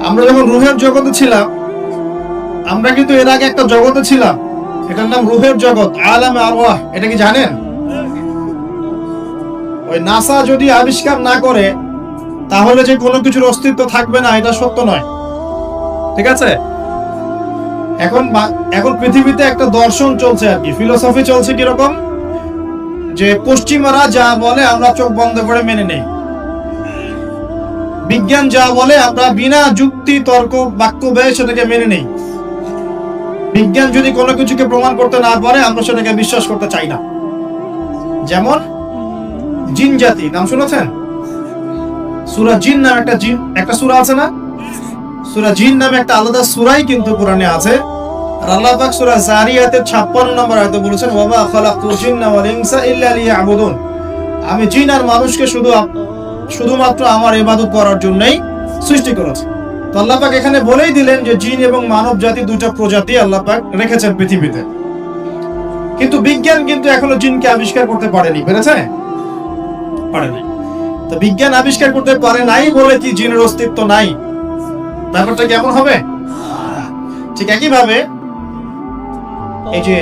আমরা যখন রুহের জগতে ছিলাম, আমরা কিন্তু এর আগে একটা জগতে ছিলাম, এটার নাম রুহের জগৎ, আলামে আরওয়াহ। এটা কি জানেন? ওই নাসা যদি আবিষ্কার না করে তাহলে যে কোনো কিছুর অস্তিত্ব থাকবে না, এটা সত্য নয়। ঠিক আছে? এখন পৃথিবীতে একটা দর্শন চলছে আর কি, ফিলোসফি চলছে কিরকম, যে পশ্চিমারা যা বলে আমরা চোখ বন্ধ করে মেনে নেই, বিজ্ঞান যা বলে আমরা বিনা যুক্তি তর্ক বাক্য ব্যয় সেটাকে মেনে নেই। বিজ্ঞান যদি কোনো কিছুকে প্রমাণ করতে না পারে আমরা সেটাকে বিশ্বাস করতে চাই না। যেমন জিন জাতি, নাম শুনেছেন? সূরা জিন নামে একটা সূরা আছে না? সূরা জিন নামে একটা আলাদা সূরাই কিন্তু কোরআনে আছে। আর আল্লাহ পাক সূরা যারিয়াতের 56 নম্বর আয়াতে বলেছেন, ওয়া মা খালাকতুল জিন্না ওয়াল ইনসা ইল্লা লিয়াবুদুন। আমি জিন আর মানুষকে শুধুমাত্র আমার ইবাদত করার জন্যই সৃষ্টি করেছি। তো আল্লাহ পাক এখানে বলেই দিলেন যে জিন এবং মানব জাতি দুইটা প্রজাতি আল্লাহ পাক রেখেছেন পৃথিবীতে। কিন্তু বিজ্ঞান কিন্তু এখনো জিনকে আবিষ্কার করতে পারেনি, পেরেছে? পারেনি। তো বিজ্ঞান আবিষ্কার করতে পারে নাই বলে কি জিনের অস্তিত্ব নাই? ব্যাপারটা কেমন হবে? ঠিক একই ভাবে এই যে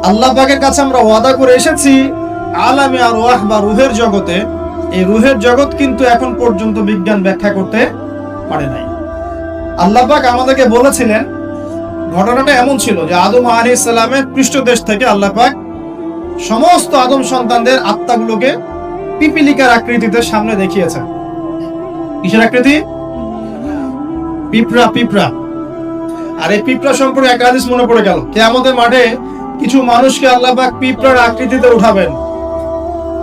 আল্লাহ পাকের কাছে আমরা ওয়াদা করে এসেছি আলামে আরওয়াহ বা রুহের জগতে, এই রুহের জগৎ কিন্তু এখন পর্যন্ত বিজ্ঞান ব্যাখ্যা করতে পারে নাই। আল্লাহ পাক আমাদেরকে বলেছিলেন, ঘটনাটা এমন ছিল যে আদম আলাইহিস সালামের পৃষ্ঠদেশ থেকে আল্লাহ পাক সমস্ত আদম সন্তানদের আত্মাগুলোকে পিপিলিকার আকৃতিতে সামনে দেখিয়েছেন। কিসের আকৃতি? পিঁপড়া। আর এই পিঁপড়া সম্পর্কে এক হাদিস মনে পড়ে গেল, কিয়ামতের মাঠে কিছু মানুষকে আল্লাহ পাক পিঁপড়ার আকৃতিতে উঠাবেন।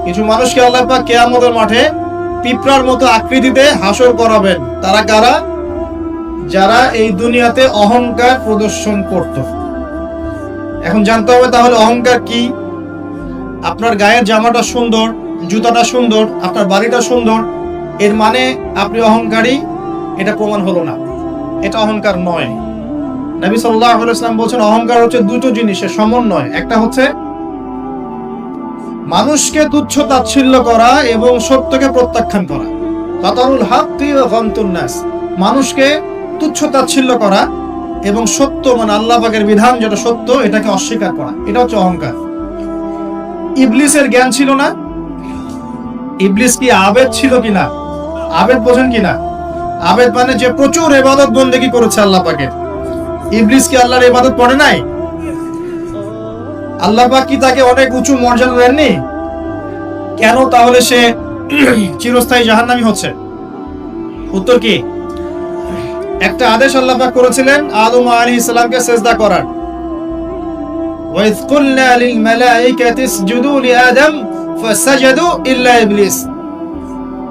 কিছু মানুষকে আল্লাহ পাক কিয়ামতের মাঠে পিঁপড়ার মতো আকৃতিতে হাসর করাবেন। তারা কারা? যারা এই দুনিয়াতে অহংকার প্রদর্শন করত। এখন জানতে হবে তাহলে অহংকার কি। আপনার গায়ের জামাটা সুন্দর, জুতাটা সুন্দর, আপনার বাড়িটা সুন্দর, এর মানে আপনি অহংকারী, এটা প্রমাণ হলো না, এটা অহংকার নয়। নবী সাল্লাল্লাহু আলাইহি ওয়াসাল্লাম বলেছেন অহংকার হচ্ছে দুটো জিনিসের সমন্বয়। একটা হচ্ছে মানুষকে তুচ্ছ তাচ্ছিল্য করা এবং সত্যকে প্রত্যাখ্যান করা। বাতারুল হাক্কি ওয়া গামতুন নাস, মানুষকে তুচ্ছ তাচ্ছিল্য করা এবং সত্য মানে আল্লাহ পাকের বিধান যেটা সত্য এটাকে অস্বীকার করা, এটা হচ্ছে অহংকার। ইবলিসের জ্ঞান ছিল না? ইবলিস কি আবেদ ছিল কিনা? আবেদ বোঝেন কিনা? আবেদ মানে যে প্রচুর ইবাদত বন্দেগী করেছে আল্লাহ পাকের। ইবলিস কি আল্লাহর ইবাদত করে নাই? আল্লাহ পাক কি তাকে অনেক উঁচু মর্যাদা দেননি? কেন তাহলে সে চিরস্থায়ী জাহান্নামী হচ্ছে? উত্তর কি? একটা আদেশ আল্লাহ পাক করেছিলেন আদম আলাইহিস সালামকে সিজদা করার। ওয়া ইয কুলনা লিল মালাইকাতি ইসজুদু লিআদম ফাসাজাদু ইল্লা ইবলিস।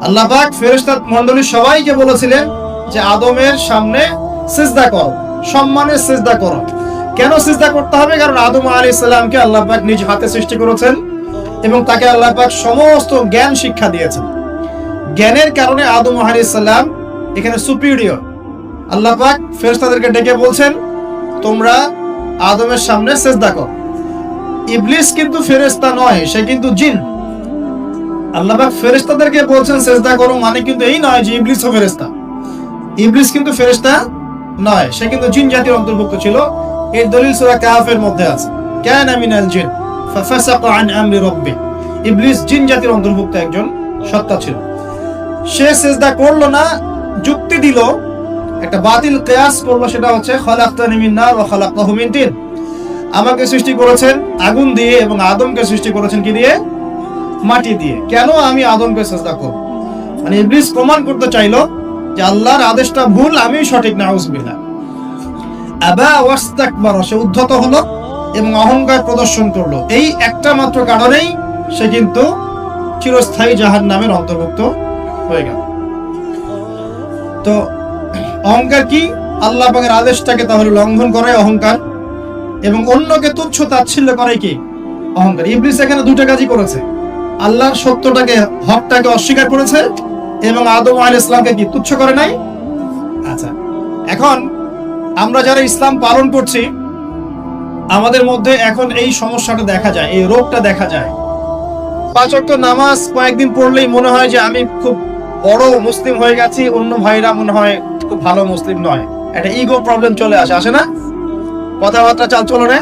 আল্লাহ পাক ফেরেশতা মণ্ডলী সবাইকে বলেছিলেন যে আদমের সামনে সিজদা করো, সম্মানের সিজদা করো। কেন সিজদা করতে হবে? কারণ আদম আলাইহিস সালামকে আল্লাহ পাক নিজ হাতে সৃষ্টি করেছেন এবং তাকে আল্লাহ পাক সমস্ত জ্ঞান শিক্ষা দিয়েছেন। জ্ঞানের কারণে আদম আলাইহিস সালাম এখানে সুপিরিয়র। আল্লাহ পাক ফেরেশতাদেরকে ডেকে বলছেন তোমরা আদমের সামনে সিজদা করো। ইবলিস কিন্তু ফেরেশতা নয়, সে কিন্তু জিন। আল্লাহ পাক ফেরেশতাদেরকে বলছেন সিজদা করো, মানে কিন্তু এই নয় যে ইবলিসও ফেরেশতা। ইবলিস কিন্তু ফেরেশতা নয়, সে কিন্তু জিন জাতির অন্তর্ভুক্ত ছিল। এর দলিল সূরা কাহফের মধ্যে আছে, কানা মিনাল জিন ফাফাসাকা আন আমরি রাব্বি। ইবলিস জিন জাতির অন্তর্ভুক্ত একজন সত্তা ছিল। সে সিজদা করলো না, যুক্তি দিল, একটা বাতিল কিয়াস করলো, সেটা হচ্ছে খালাকতানি মিন নার ওয়া খালাকতাহু মিন তিন। আমাকে সৃষ্টি করেছেন আগুন দিয়ে এবং আদমকে সৃষ্টি করেছেন কি দিয়ে? মাটি দিয়ে। কেন আমি আদমকে সিজদা করব? মানে ইবলিস প্রমাণ করতে চাইলো যে আল্লাহর আদেশটা ভুল, আমি সঠিক। নাউযুবিল্লাহ। আবা ওয়াস্তাকবারা, সে উদ্ধত হলো এবং অহংকার প্রদর্শন করলো। এই একটা মাত্র কারণেই সে কিন্তু চিরস্থায়ী জাহান্নামের অন্তর্ভুক্ত হয়ে গেল। তো অহংকার কি? আল্লাহ পাকের আদেশটাকে তাহলে লঙ্ঘন করাই অহংকার, এবং অন্যকে তুচ্ছ তাচ্ছিল্য করাই কি? অহংকার। ইবলিস এখানে দুটো কাজই করেছে, আল্লাহর সত্যটাকে, হকটাকে অস্বীকার করেছে এবং আদম আলাইহিস সালামকে কি তুচ্ছ করে নাই? আচ্ছা, এখন আমরা যারা ইসলাম পালন করছি আমাদের মধ্যে এখন এই সমস্যাটা দেখা যায়, এই রোগটা দেখা যায়। 5 ওয়াক্ত নামাজ কয়েকদিন পড়লেই মনে হয় যে আমি খুব বড় মুসলিম হয়ে গেছি, অন্য ভাইরা মনে হয় খুব ভালো মুসলিম নয়, একটা ইগো প্রবলেম চলে আসে না? কথাবার্তা চাল চলনে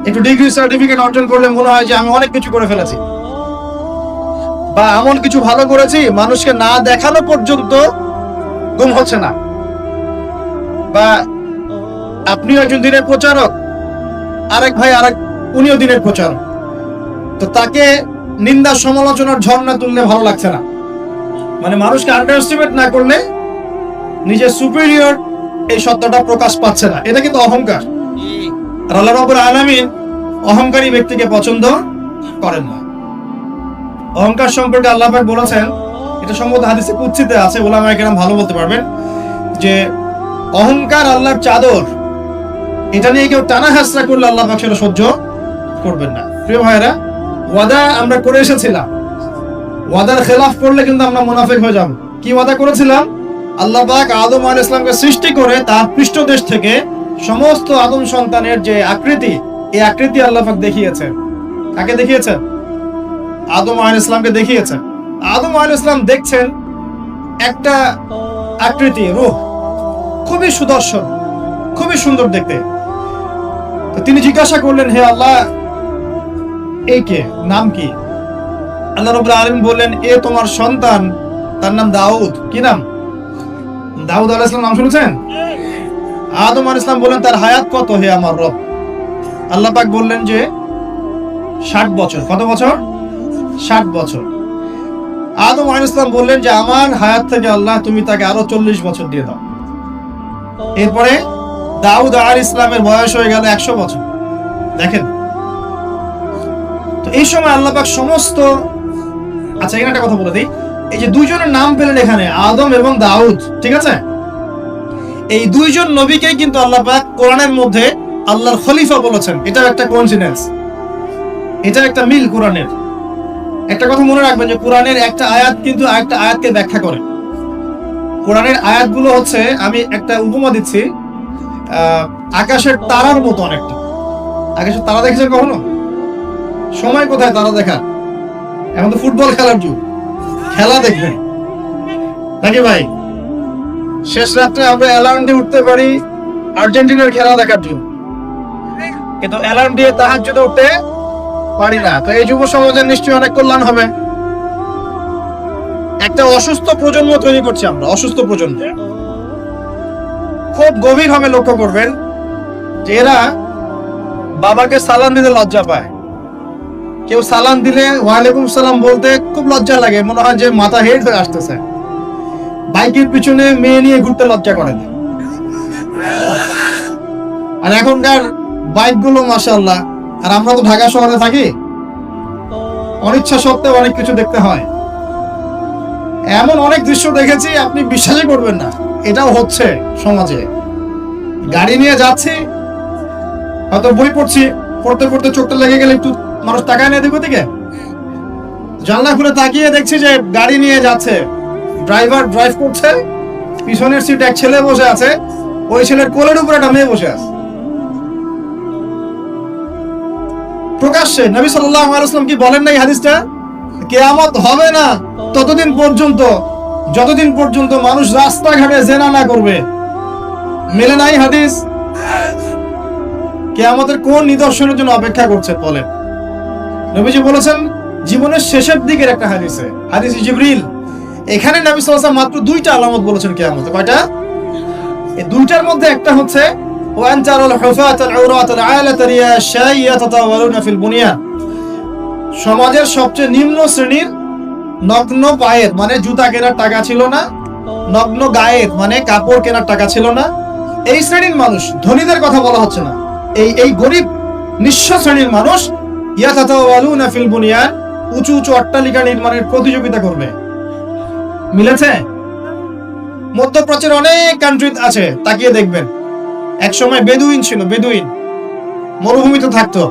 একটু ডিগ্রি সার্টিফিকেট অর্জন করলে মনে হয় যে আমি অনেক কিছু করে ফেলেছি, বা এমন কিছু ভালো করেছি মানুষকে না দেখানো পর্যন্ত ঘুম হচ্ছে না। বা আপনিও একজন দিনের প্রচারক, আরেক ভাই উনিও দিনের প্রচারক, তো তাকে নিন্দা সমালোচনার ঝর্ণা তুললে ভালো লাগছে না। মানে মানুষকে আন্ডারএস্টিমেট না করলে নিজের সুপিরিয়র এই সত্যটা প্রকাশ পাচ্ছে না, এটা কিন্তু অহংকার। আর আল্লাহ রাব্বুল আলামিন অহংকারী ব্যক্তিকে পছন্দ করেন না। অহংকার সম্পর্কে আল্লাহ পাক বলেছেন, এটা সম্ভবত হাদিসে কুদসিতে আছে, উলামায়ে কেরাম ভালো বলতে পারবেন, যে অহংকার আল্লাহর চাদর, এটা নিয়ে কেউ টানা হাসরা করলে আল্লাহ পাক সেটা সহ্য করবেন না। প্রিয় ভাইরা, ওয়াদা আমরা করে এসেছিলাম, ওয়াদার খেলাফ করলে কিন্তু আমরা মুনাফিক হয়ে যাব। কি ওয়াদা করেছিলাম? আল্লাহ পাক আদম আলাইহিস সালামকে সৃষ্টি করে তার পৃষ্ঠদেশ থেকে সমস্ত আদম সন্তানের যে আকৃতি, এই আকৃতি আল্লাহ পাক দেখিয়েছেন। কাকে দেখিয়েছেন? আদম আলাইহিস সালামকে দেখিয়েছেন। আদম আলাইহিস সালাম দেখছেন একটা আকৃতি, রূহ, খুবই সুদর্শন, খুবই সুন্দর দেখতে। তো তিনি জিজ্ঞাসা করলেন, হে আল্লাহ, এই কে, নাম কি? আল্লাহ রাব্বুল আলামিন বললেন, এ তোমার সন্তান, তার নাম দাউদ। কি নাম? দাউদ আলাইহিস সালাম নাম শুনেছেন? আদম আলাইহিস সালাম বললেন, তার হায়াত কত হে আমার রব? আল্লাহ পাক বললেন যে 60 বছর। কত বছর? 60 বছর। আদম আলাইহিস সালাম বললেন যে আমার হায়াত থেকে আল্লাহ তুমি তাকে আরো 40 বছর দিয়ে দাও। এরপরে দাউদ আলাইহিস সালামের বয়স হয়ে গেল 100 বছর। দেখেন, তো এই সময় আল্লাহ পাক সমস্ত, আচ্ছা এখানে একটা কথা বলে দিই, এই যে দুইজনের নাম পেলেন এখানে, আদম এবং দাউদ, ঠিক আছে? এই দুইজন নবীকেই কিন্তু আল্লাহ পাক কোরআনের মধ্যে আল্লাহর খলিফা বলেছেন। এটা একটা কোইন্সিডেন্স, এটা একটা মিল কোরআনের। একটা কথা মনে রাখবেন যে কোরআনের একটা আয়াত কিন্তু আরেকটা আয়াতকে ব্যাখ্যা করে। কোরআনের আয়াতগুলো হচ্ছে, আমি একটা উপমা দিচ্ছি, আকাশের তারার মতো অনেকটা। আকাশের তারা দেখেছেন কখনো? সময় কোথায় তারা দেখা? এখন তো ফুটবল খেলার যুগ, খেলা দেখবেন নাকি ভাই? শেষ রাত্রে আমরা অ্যালার্ম দিয়ে উঠতে পারি আর্জেন্টিনার খেলা দেখার জন্য, কিন্তু অ্যালার্ম দিয়ে তাহাজ্জুদে উঠতে পারি না। তো এই যুব সমাজের নিশ্চয়ই অনেক কল্যাণ হবে। একটা অসুস্থ প্রজন্ম তৈরি করছি আমরা, অসুস্থ প্রজন্ম। খুব গভীরভাবে লক্ষ্য করবেন যে এরা বাবাকে সালাম দিতে লজ্জা পায়। কেউ সালাম দিলে ওয়ালাইকুম সালাম বলতে খুব লজ্জা লাগে, মনে হয় যে মাথা হেড হয়ে আসতেছে। বাইকের পিছনে মেয়ে নিয়ে ঘুরতে লজ্জা করে। আর এখনকার বাইক গুলো মাশাআল্লাহ, আর আমরা তো ঢাকা শহরে থাকি, অনিচ্ছা সত্ত্বেও অনেক কিছু দেখতে হয়। এমন অনেক দৃশ্য দেখেছি আপনি বিশ্বাসই করবেন না, এটাও হচ্ছে সমাজে। গাড়ি নিয়ে যাচ্ছি, হয়তো বই পড়ছি, পড়তে পড়তে চোখটা লেগে গেলে একটু মানুষ তাকায় না দিকে দিকে, জানলা খুলে তাকিয়ে দেখছি যে গাড়ি নিয়ে যাচ্ছে, ড্রাইভার ড্রাইভ করছে, পিছনের সিটে এক ছেলে বসে আছে, ওই ছেলের কোলের উপর একটা মেয়ে বসে আছে। প্রকাশ্যে নবী সাল্লাল্লাহু আলাইহি ওয়াসাল্লাম কি বলেন না এই হাদিসটা? কিয়ামত হবে না ততদিন পর্যন্ত যতদিন পর্যন্ত মানুষ রাস্তাঘাটে জিনা না করবে। মেলে নাই হাদিস? কিয়ামতের কোন নিদর্শনের জন্য অপেক্ষা করছে বলেন? নবীজি বলেছেন জীবনের শেষের দিকের একটা হাদিসে, হাদিসে জিবরিল, এখানে নবী সাল্লাল্লাহু আলাইহি ওয়াসাল্লাম মাত্র দুইটা আলামত বলেছেন কিয়ামতে। কয়টা? এই দুইটার মধ্যে একটা হচ্ছে ওয়ান তারাল হুফাতাল আওরাতাল আলাতাল ইয়াশাই ইয়াতাতাওয়ালুনা ফিল বুনিয়ান। সমাজের সবচেয়ে নিম্ন শ্রেণীর নগ্ন পায়ের, মানে জুতা কেনার টাকা ছিল না, নগ্ন গায়ের মানে কাপড় কেনার টাকা ছিল না, এই শ্রেণীর মানুষ, ধনীদের কথা বলা হচ্ছে না, এই গরিব নিঃস্ব শ্রেণীর মানুষ ইয়াতাতাওয়ালুনা ফিল বুনিয়ান, উঁচু উঁচু অট্টালিকা নির্মাণের প্রতিযোগিতা করবে। মিলেছে? মধ্যপ্রাচ্যের অনেক কান্ট্রি আছে, তাকিয়ে দেখবেন। এক সময় বেদুইন ছিল, বেদুইন মরুভূমিতে থাকতো।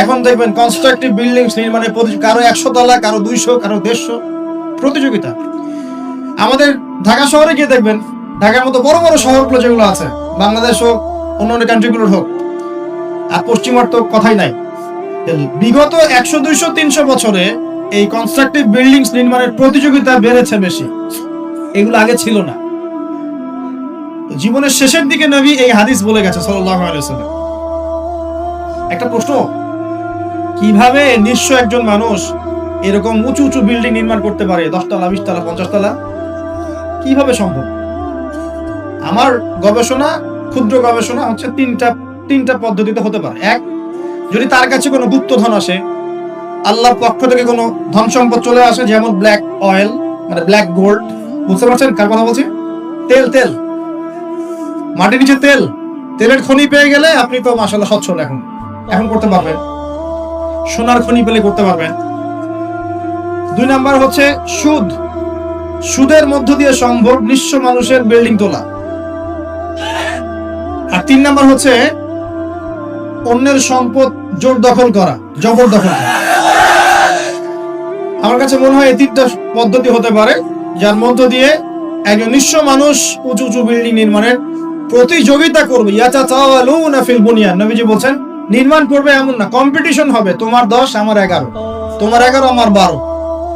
এখন দেখবেন কনস্ট্রাকটিভ বিল্ডিংস নির্মাণের প্রতিযোগিতা, কারো 100 তলা, কারো 200, কারো 150 প্রতিযোগিতা। আমাদের ঢাকা শহরে গিয়ে দেখবেন, ঢাকার মতো বড় বড় শহরগুলো যেগুলো আছে, বাংলাদেশ হোক অন্য অন্য কান্ট্রিগুলোর হোক, আর পশ্চিমার তো কথাই নাই, বিগত 100, 200, 300 বছরে এই কনস্ট্রাকটিভ বিল্ডিংস নির্মাণের প্রতিযোগিতা বেড়েছে বেশি। এগুলো আগে ছিল না। জীবনের শেষের দিকে নবী এই হাদিস বলে গেছে সাল্লাল্লাহু আলাইহি ওয়াসাল্লাম। একটা প্রশ্ন, কিভাবে নিঃস্ব একজন মানুষ এরকম উঁচু উঁচু বিল্ডিং নির্মাণ করতে পারে, 10 তলা 20 তলা 50 তলা, কিভাবে সম্ভব? আমার গবেষণা, ক্ষুদ্র গবেষণা হচ্ছে তিনটা পদ্ধতিতে হতে পারে। এক, যদি তার কাছে কোনো গুপ্তধন আসে, আল্লাহর পক্ষ থেকে কোনো ধন সম্পদ চলে আসে, যেমন ব্ল্যাক অয়েল মানে ব্ল্যাক গোল্ড, বুঝতে পারছেন কার কথা বলছি? তেল মাটির নিচে তেলের খনি পেয়ে গেলে আপনি তো মাশাআল্লাহ সচ্ছল এখন করতে পারবেন, সোনার খনি পেলে করতে পারবেন। 2 নাম্বার হচ্ছে সুদের মধ্য দিয়ে সম্ভব নিঃস্ব মানুষের বিল্ডিং তোলা। আর 3 নাম্বার হচ্ছে অন্যের সম্পদ জবরদখল করা। আমার কাছে মনে হয় এই 3টা পদ্ধতি হতে পারে, যার মধ্য দিয়ে একজন নিঃস্ব মানুষ উঁচু উঁচু বিল্ডিং নির্মাণের প্রতিযোগিতা করবে। ইয়াতাতাওয়ালুনা ফিল বুনিয়ান, নবীজি বলছেন নির্মাণ করবে এমন না, কম্পিটিশন হবে, তোমার 10 আমার 11, তোমার 11 আমার 12,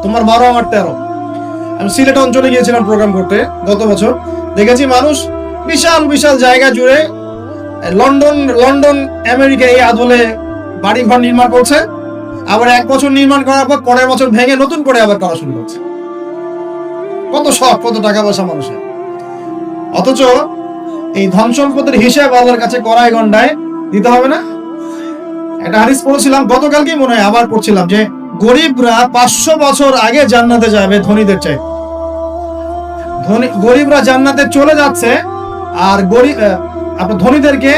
তোমার 12 আমার 13। আমি সিলেট অঞ্চলে গিয়েছিলাম প্রোগ্রাম করতে গত বছর, দেখেছি মানুষ বিশাল বিশাল জায়গা জুড়ে লন্ডন আমেরিকা এই আদলে বাড়ি ঘর নির্মাণ করছে, আবার 1 বছর নির্মাণ করার পর পরের বছর ভেঙে নতুন করে আবার করা শুরু করছে। কত শখ, কত টাকা পয়সা মানুষের। অথচ এই ধন সম্পদের হিসাব আল্লাহর কাছে কড়ায় গন্ডায় দিতে হবে না? একটা হাদিস পড়ছিলাম গতকালকেই, মনে হয় আবার পড়ছিলাম, যে গরিবরা 500 বছর আগে জান্নাতে যাবে ধনীদের চাই। গরিবরা জান্নাতে চলে যাচ্ছে, আর আপনার ধনীদেরকে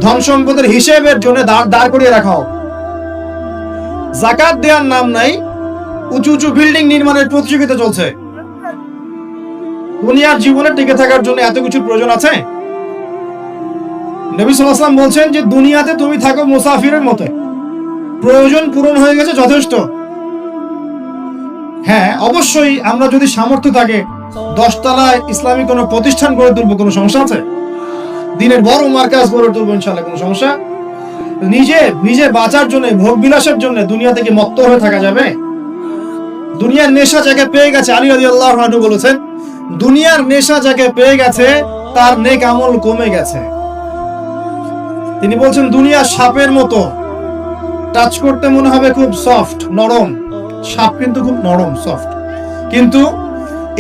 ধন সম্পদের হিসেবের জন্য দাঁড় করিয়ে রাখা হোক। যাকাত দেওয়ার নাম নাই, উঁচু উঁচু বিল্ডিং নির্মাণের প্রতিযোগিতা চলছে। দুনিয়ার জীবনে টিকে থাকার জন্য এত কিছু প্রয়োজন আছে? নবী সাল্লাল্লাহু আলাইহি ওয়াসাল্লাম বলছেন যে দুনিয়াতে তুমি থাকো মুসাফিরের মতো, প্রয়োজন পূরণ হয়ে গেছে, যথেষ্ট। হ্যাঁ, অবশ্যই আমরা যদি সামর্থ্য থাকে 10 তলায় ইসলামী কোনো প্রতিষ্ঠান গড়ে তুলবো, কোনো সমস্যা আছে? দিনের বড় মার্কাজ গড়ে তুলবো, ইনশাআল্লাহ, কোনো সমস্যা? নিজে বাঁচার জন্য, ভোগ বিলাসের জন্য দুনিয়া থেকে মত্ত হয়ে থাকা যাবে? দুনিয়ার নেশা যাকে পেয়ে গেছে, আলী রাদিয়াল্লাহু আনহু বলেছেন, দুনিয়ার নেশা যাকে পেয়ে গেছে তার নেক আমল কমে গেছে। তিনি বলছেন দুনিয়া সাপের মতো, টাচ করতে মনে হবে খুব সফট, নরম। সাপ কিন্তু খুব নরম, সফট, কিন্তু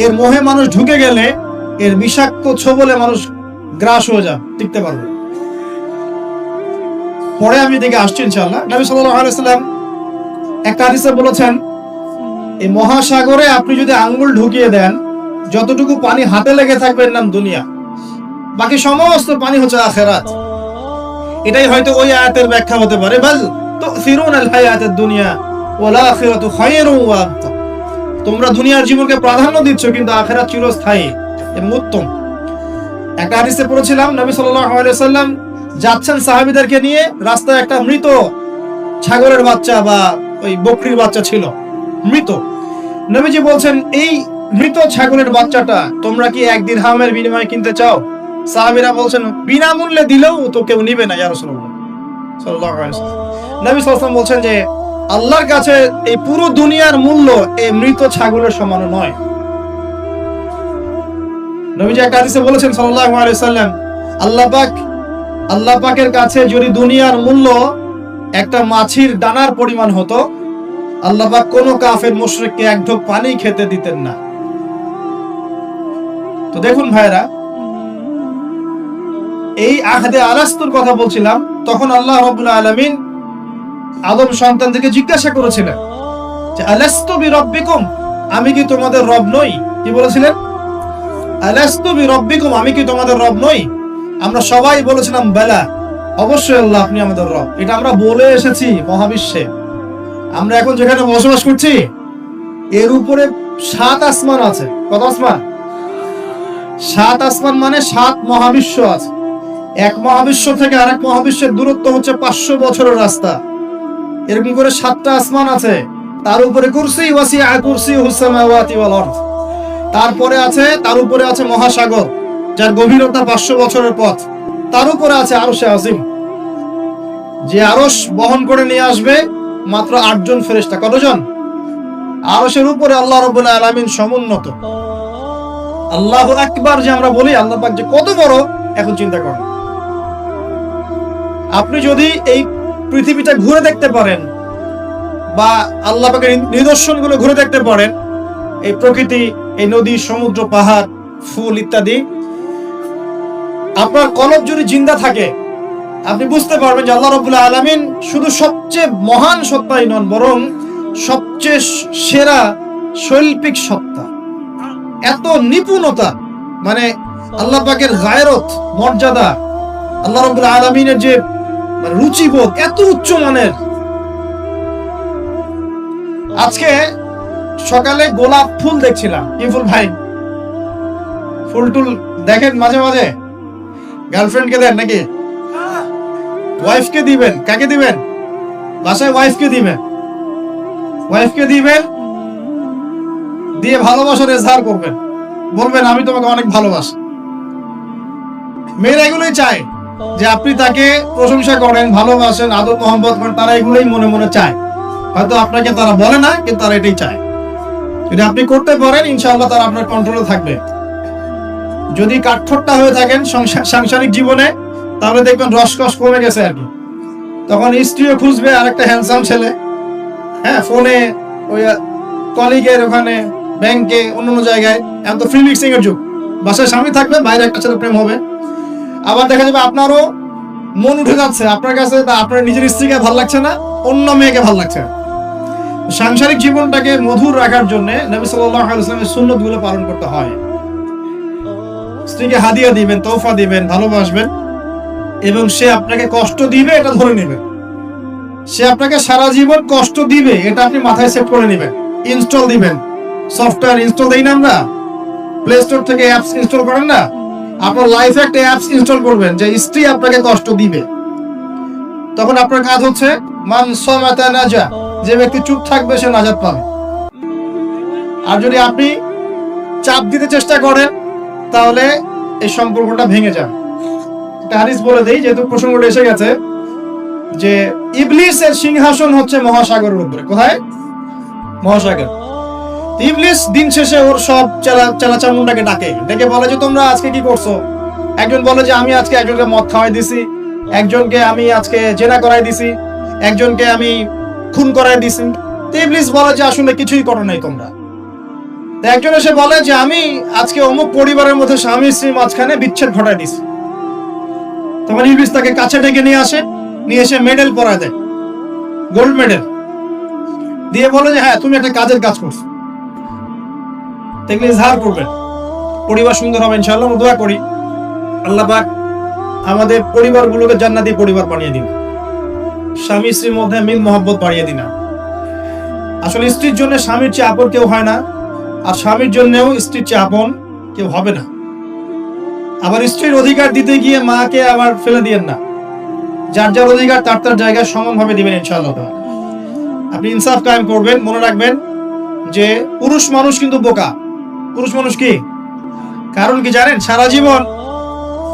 এর মোহে মানুষ ঢুকে গেলে এর বিষাক্ত ছোবলে মানুষ গ্রাস হয়ে যায়, টিকতে পারবে। পরে আমি দিকে আসছি ইনশাআল্লাহ। নবী সাল্লাল্লাহু আলাইহি ওয়াসাল্লাম একটা হাদিসে বলেছেন, এই মহাসাগরে আপনি যদি আঙ্গুল ঢুকিয়ে দেন, যতটুকু পানি হাতে লেগে থাকবে এর নাম দুনিয়া, বাকি সমস্ত পানি হচ্ছে আখিরাত। এটাই হয়তো ওই আয়াতের ব্যাখ্যা হতে পারে, বাল তুসিরুনাল হায়াতাদ দুনিয়া ওয়াল আখিরাতু খায়রুন ওয়া আবকা। তোমরা দুনিয়ার জীবনকে প্রাধান্য দিচ্ছ, কিন্তু আখিরাত চিরস্থায়ী এবং উত্তম। একটা হাদিসে পড়েছিলাম, নবী সাল্লাল্লাহু আলাইহি ওয়াসাল্লাম যাচ্ছেন সাহাবীদেরকে নিয়ে, রাস্তায় একটা মৃত ছাগলের বাচ্চা বা ওই বকরির বাচ্চা ছিল, মৃত। নবীজি বলছেন, এই মৃত ছাগলের বাচ্চাটা তোমরা কি 1 দিরহামের বিনিময়ে কিনতে চাও? সাহাবীরা বলছেন, বিনামূল্যে দিলেও তো কেউ নিবে না ইয়া রাসূলুল্লাহ সাল্লাল্লাহু আলাইহি ওয়াসাল্লাম। নবী সাল্লাল্লাহু আলাইহি ওয়াসাল্লাম বলছেন যে আল্লাহর কাছে এই পুরো দুনিয়ার মূল্য এই মৃত ছাগলের সমান নয়। নবীজি একটা হাদিসে বলেছেন সাল্লাল্লাহু আলাইহি ওয়াসাল্লাম, আল্লাহ পাকের কাছে যদি দুনিয়ার মূল্য একটা মাছির দানার পরিমাণ হতো, আল্লাহ পাক কোন কাফের মুশরিককে 1 ঢোক পানি খেতে দিতেন না। তো দেখুন ভাইরা, এই আহদে আলাস্তুর কথা বলছিলাম, তখন আল্লাহ রাব্বুল আলামিন আদম সন্তানদেরকে জিজ্ঞাসা করেছিলেন যে আলাস্তু বিরাব্বিকুম, আমি কি তোমাদের রব নই? কি বলেছিলেন? আলাস্তু বিরাব্বিকুম, আমি কি তোমাদের রব নই? আমরা সবাই বলেছিলাম বেলা, অবশ্যই আল্লাহ আপনি আমাদের রব। এটা আমরা বলে এসেছি মহাবিশ্বে। আমরা এখন যেখানে বসবাস করছি এর উপরে 7 আসমান আছে। কত আসমান? 7 আসমান মানে 7 মহাবিশ্ব আছে। এক মহাবিশ্ব থেকে আরেক মহাবিশ্বের দূরত্ব হচ্ছে 500 বছরের রাস্তা। এরকম করে 7টা আসমান আছে। তার উপরে কুরসি, ওয়াসিআ কুরসিয়ুহুস সামাওয়াতি ওয়াল আরদ। তার উপরে আছে মহাসাগর, যার গভীরতা 500 বছরের পথ। তার উপরে আছে আরশে আজিম, যে আরশ বহন করে নিয়ে আসবে মাত্র 8 জন ফেরেশতা। কতজন? আরশের উপরে আল্লাহ রাব্বুল আলামিন সমুন্নত। আল্লাহু আকবার যে আমরা বলি, আল্লাহ পাক যে কত বড় এখন চিন্তা করেন। আপনি যদি এই পৃথিবীটা ঘুরে দেখতে পারেন বা আল্লাহ পাকের নিদর্শনগুলো ঘুরে দেখতে পারেন, এই প্রকৃতি, এই নদী, সমুদ্র, পাহাড়, ফুল ইত্যাদি, আপনার কলব যদি জিন্দা থাকে আপনি বুঝতে পারবেন যে আল্লাহ রাব্বুল আলামিন শুধু সবচেয়ে মহান সত্তাই নন, বরং সবচেয়ে সেরা শৈল্পিক সত্তা। এত নিপুণতা, মানে আল্লাহ পাকের গায়রত, মর্যাদা, আল্লাহ রাব্বুল আলামিনের যে রুচিবোধ এত উচ্চ মানের। আজকে সকালে গোলাপ ফুল দেখছিলাম। কি ফুল ভাই? ফুল টুল দেখেন মাঝে মাঝে? গার্লফ্রেন্ডকে দেন নাকি? ওয়াইফকে দিবেন? কাকে দিবেন? বাসায় ওয়াইফকে দিবেন, ওয়াইফকে দিবেন, দিয়ে ভালোবাসার এজহার করবেন, বলবেন আমি তোমাকে অনেক ভালোবাসি। মেয়েরা এগুলোই চায় যে আপনি তাকে প্রশংসা করেন, ভালোবাসেন, আদর মোহাম্মত করেন। তারা এগুলোই মনে মনে চায়, হয়তো আপনাকে তারা বলে না, কিন্তু তারা এটাই চায়। যদি আপনি করতে পারেন ইনশাআল্লাহ তারা আপনার কন্ট্রোলে থাকবে। যদি কাঠখোট্টা হয়ে থাকেন সাংসারিক জীবনে, তাহলে দেখবেন রসকস কমে গেছে আর কি। তখন স্ত্রীও খুঁজবে আরেকটা হ্যান্ডসাম ছেলে, হ্যাঁ, ফোনে, ওই কলিগের ওখানে, ব্যাংকে, অন্যান্য জায়গায়। এখন তো ফ্রি মিক্সিং এর যুগ। বাসায় স্বামী থাকবে, বাইরে একটা ছেলে প্রেম হবে। আবার দেখা যাবে আপনারও মন উঠে যাচ্ছে আপনার কাছে, আপনার নিজের স্ত্রীকে ভালো লাগছে না, অন্য মেয়েকে ভালো লাগছে। সাংসারিক জীবনটাকে মধুর রাখার জন্য নবী সাল্লাল্লাহু আলাইহি ওয়াসাল্লামের সুন্নতগুলো পালন করতে হয়। স্ত্রীকে হাদিয়া দিবেন, তোহফা দিবেন, ভালোবাসবেন, এবং সে আপনাকে কষ্ট দিবে এটা ধরে নেবেন। সে আপনাকে সারা জীবন কষ্ট দিবে এটা আপনি মাথায় সেট করে নেবেন। ইনস্টল দিবেন, সফটওয়্যার ইনস্টল দেই না আমরা, প্লে স্টোর থেকে অ্যাপস ইনস্টল করেন না, আপনার লাইফে একটা অ্যাপস ইনস্টল করবেন যে স্ত্রী আপনাকে কষ্ট দিবে। তখন আপনার কাজ হচ্ছে মান সামাতা নাজা, যে ব্যক্তি চুপ থাকবে সে নাজাত পাবে। আর যদি আপনি চাপ দিতে চেষ্টা করেন তাহলে এই সম্পর্কটা ভেঙে যায়। একটা হাদিস বলে দেই যেহেতু প্রসঙ্গটা এসে গেছে, যে ইবলিসের সিংহাসন হচ্ছে মহাসাগরের উপরে। কোথায়? মহাসাগর। ইবলিস দিন শেষে ওর সব চেলাচামুন্ডাকে ডেকে বলে যে তোমরা আজকে কি করছো? একজন বলে যে আমি আজকে একজনকে মদ খাওয়াই দিছি, একজনকে আমি আজকে জেনা করাই দিছি, একজনকে আমি খুন করাই দিছি। ইবলিস বলে যে আসলে কিছুই করো নাই তোমরা। একজন এসে বলে যে আমি আজকে অমুক পরিবারের মধ্যে স্বামী স্ত্রীর মাঝখানে বিচ্ছেদ ঘটাই দিছি। তখন ইবলিস তাকে কাছে ডেকে নিয়ে আসে, নিয়ে এসে মেডেল পরায় দেয়, গোল্ড মেডেল দিয়ে বলে যে হ্যাঁ তুমি একটা কাজের কাজ করছো। দেখলে ইজহার করবেন, পরিবার সুন্দর হবে ইনশাআল্লাহ। দোয়া করি আল্লাহ পাক আমাদের পরিবারগুলোকে জান্নাতি পরিবার বানিয়ে দিন, স্বামী স্ত্রীর মধ্যে মিল মহব্বত বাড়িয়ে দিন। আসলে স্ত্রীর জন্য স্বামীর চেয়ে আপন কেউ হয় না, আর স্বামীর জন্যও স্ত্রীর চেয়ে আপন কেউ হবে না। আবার স্ত্রীর অধিকার দিতে গিয়ে মাকে আবার ফেলে দিয়েন না, যার যার অধিকার তার তার জায়গায় সমানভাবে দিবেন ইনশাআল্লাহ। আপনি ইনসাফ কায়েম করবেন। মনে রাখবেন যে পুরুষ মানুষ কিন্তু বোকা। পুরুষ মানুষ কি কারণ কি জানেন? সারা জীবন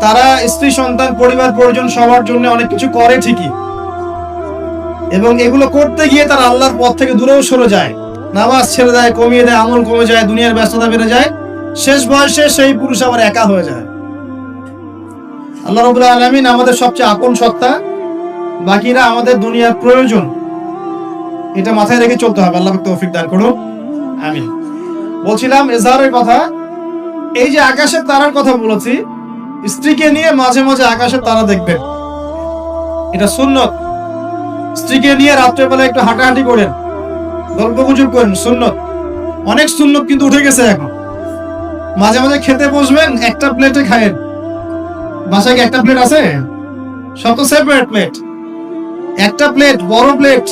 তারা স্ত্রী, সন্তান, পরিবার, পরিজন সবার জন্য অনেক কিছু করে ঠিকই, এবং এগুলো করতে গিয়ে তারা আল্লাহর পথ থেকে দূরেও সরে যায়, নামাজ ছেড়ে দেয়, কমিয়ে দেয়, আমল কমে যায়, দুনিয়ার ব্যস্ততা বেড়ে যায়। শেষ বয়সে সেই পুরুষ আবার একা হয়ে যায়। আল্লাহ রাব্বুল আলামিন আমাদের সবচেয়ে আপন সত্তা, বাকিরা আমাদের দুনিয়ার প্রয়োজন। এটা মাথায় রেখে চলতে হবে। আল্লাহ তৌফিক দান করুন, আমিন। বলছিলাম এজহারের কথা। এই যে আকাশের তারার কথা বলেছি, স্ত্রীকে নিয়ে মাঝে মাঝে আকাশের তারা দেখবেন, এটা সুন্নত। স্ত্রীকে নিয়ে রাত্রেবেলা একটু হাঁটাহাঁটি করেন, গল্প গুজব করেন, সুন্নত। অনেক সুন্নত কিন্তু উঠে গেছে এখন। মাঝে মাঝে খেতে বসবেন, একটা প্লেটে খায়েন। বাসায় কি একটা প্লেট আছে? সব তো সেপারেট প্লেট। একটা প্লেট, বড় প্লেট,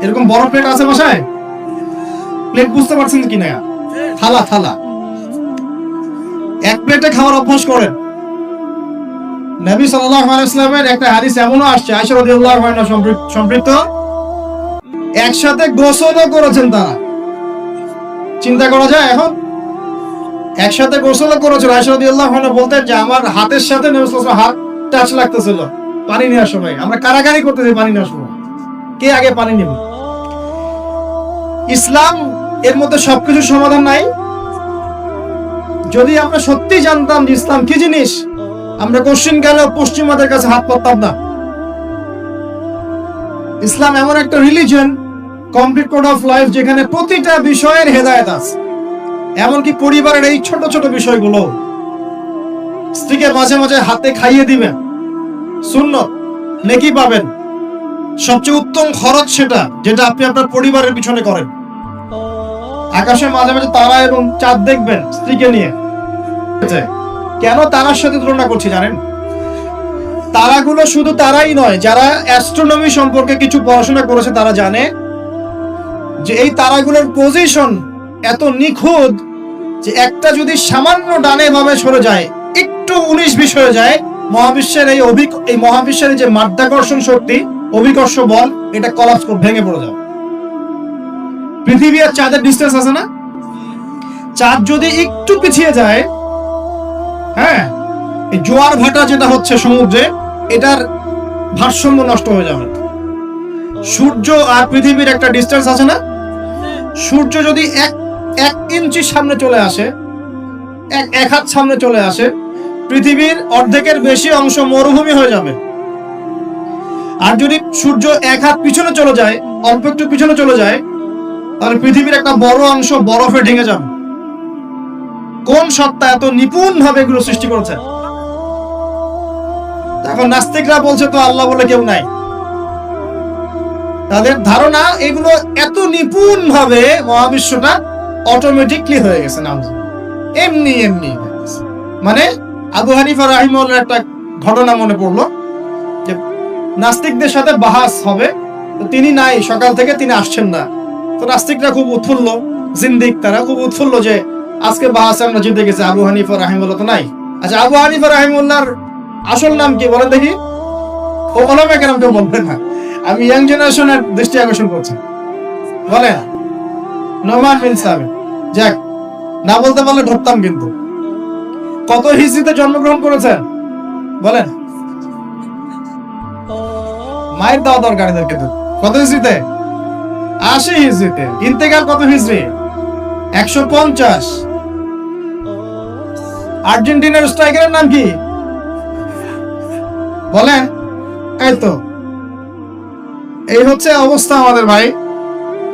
এরকম বড় প্লেট আছে বাসায়? প্লেট বুঝতে পারছেন কি না? থালা, থালা। এক প্লেটে খাওয়ার অভ্যাস করেন। নবী সাল্লাল্লাহু আলাইহি ওয়াসাল্লামের একটা হাদিস এমনও আসছে, আয়েশা রাদিয়াল্লাহু আনহা সম্পৃক্ত, একসাথে গোসলও করেছেন তারা। চিন্তা করা যায় এখন? একসাথে গোসলও করেছেন। আয়েশা রাদিয়াল্লাহু আনহা বলতেন যে আমার হাতের সাথে নবী সাল্লাল্লাহু আলাইহি ওয়াসাল্লাম হাত টাচ লাগতেছিল পানি নেওয়ার সময়। আমরা কারাকারি করতেছি পানি নেওয়ার সময়, কে আগে পানি নেব। ইসলাম এর মধ্যে সবকিছু সমাধান নাই। যদি আমরা সত্যি জানতাম যে ইসলাম কি জিনিস, আমরা কোশ্চিন গেলেও পশ্চিমাদের কাছে হাত পাততাম না। ইসলাম এমন একটা religion, complete code of life, যেখানে প্রতিটা বিষয়ের হেদায়েত আছে। এমনকি পরিবারের এই ছোট ছোট বিষয়গুলো, স্ত্রীকে মাঝে মাঝে হাতে খাইয়ে দিবেন, সুন্নত, নেকি পাবেন। সবচেয়ে উত্তম খরচ সেটা, যেটা আপনি আপনার পরিবারের পিছনে করেন। আকাশে মাঝে মাঝে তারা এবং চাঁদ দেখবেন স্ত্রীকে নিয়ে। কেন তারার সাথে তুলনা করছি জানেন? তারাগুলো শুধু তারাই নয়, যারা অ্যাস্ট্রোনমি সম্পর্কে কিছু পড়াশোনা করেছে তারা জানে যে এই তারাগুলোর পজিশন এত নিখুঁত যে একটা যদি সামান্য ডানে ভাবে সরে যায়, একটু 19-20 হয়ে যায়, মহাবিশ্বের এই মহাবিশ্বের যে মাধ্যাকর্ষণ শক্তি, অভিকর্ষ বল, এটা কলাপস করে ভেঙে পড়ে যাবে। পৃথিবী আর চাঁদের ডিস্টেন্স আছে না? চাঁদ যদি একটু পিছিয়ে যায়, হ্যাঁ, এই জোয়ার ভাটা যেটা হচ্ছে সমুদ্রে, এটার ভারসাম্য নষ্ট হয়ে যাবে। সূর্য আর পৃথিবীর একটা ডিস্টেন্স আছে না? সূর্য যদি এক ইঞ্চি সামনে চলে আসে, এক হাত সামনে চলে আসে, পৃথিবীর অর্ধেকের বেশি অংশ মরুভূমি হয়ে যাবে। আর যদি সূর্য এক হাত পিছনে চলে যায়, অল্প একটু পিছনে চলে যায়, তাহলে পৃথিবীর একটা বড় অংশ বরফে ঢেকে যাবে। কোন সত্তা এত নিপুণ ভাবে এগুলো সৃষ্টি করেছে? এখন নাস্তিকরা বলছে তো আল্লাহ বলে কেউ নাই। তাদের ধারণা এগুলো এত নিপুণ ভাবে মহাবিশ্বটা অটোমেটিকলি হয়ে গেছে, নাম এমনি এমনি। মানে আবু হানিফা রাহিমাহুল্লাহর একটা ঘটনা মনে পড়লো, যে নাস্তিকদের সাথে বাহাস হবে, তো তিনি নাই, সকাল থেকে তিনি আসছেন না। তো নাস্তিকরা খুব উৎফুল্ল, জিন্দিক তারা খুব উৎফুল্ল যে আজকে বাহাসে আমরা জিতে গেছি, আবু হানিফা রাহিমাহুল্লাহ তো নাই। আচ্ছা, আবু হানিফা রাহিমাহুল্লাহর আসল নাম কি বলেন দেখি? ও ওলামা কেরাম কেউ বলবেন না, আমি ইয়াং জেনারেশনের দৃষ্টি আকর্ষণ করছি। বলেন নোমান বিন সাবিত। যাক, না বলতে পারলে ধরতাম কিন্তু। কত হিজরিতে জন্মগ্রহণ করেছেন বলেন? মায়ের দেওয়া দরকার এদের কিন্তু। কত হিজরিতে? 80 হিজরিতে। ইন্তেকাল কত হিজরি? 150। আর্জেন্টিনার স্ট্রাইকারের নাম কি বলেন? এই তো, এই হচ্ছে অবস্থা আমাদের ভাই।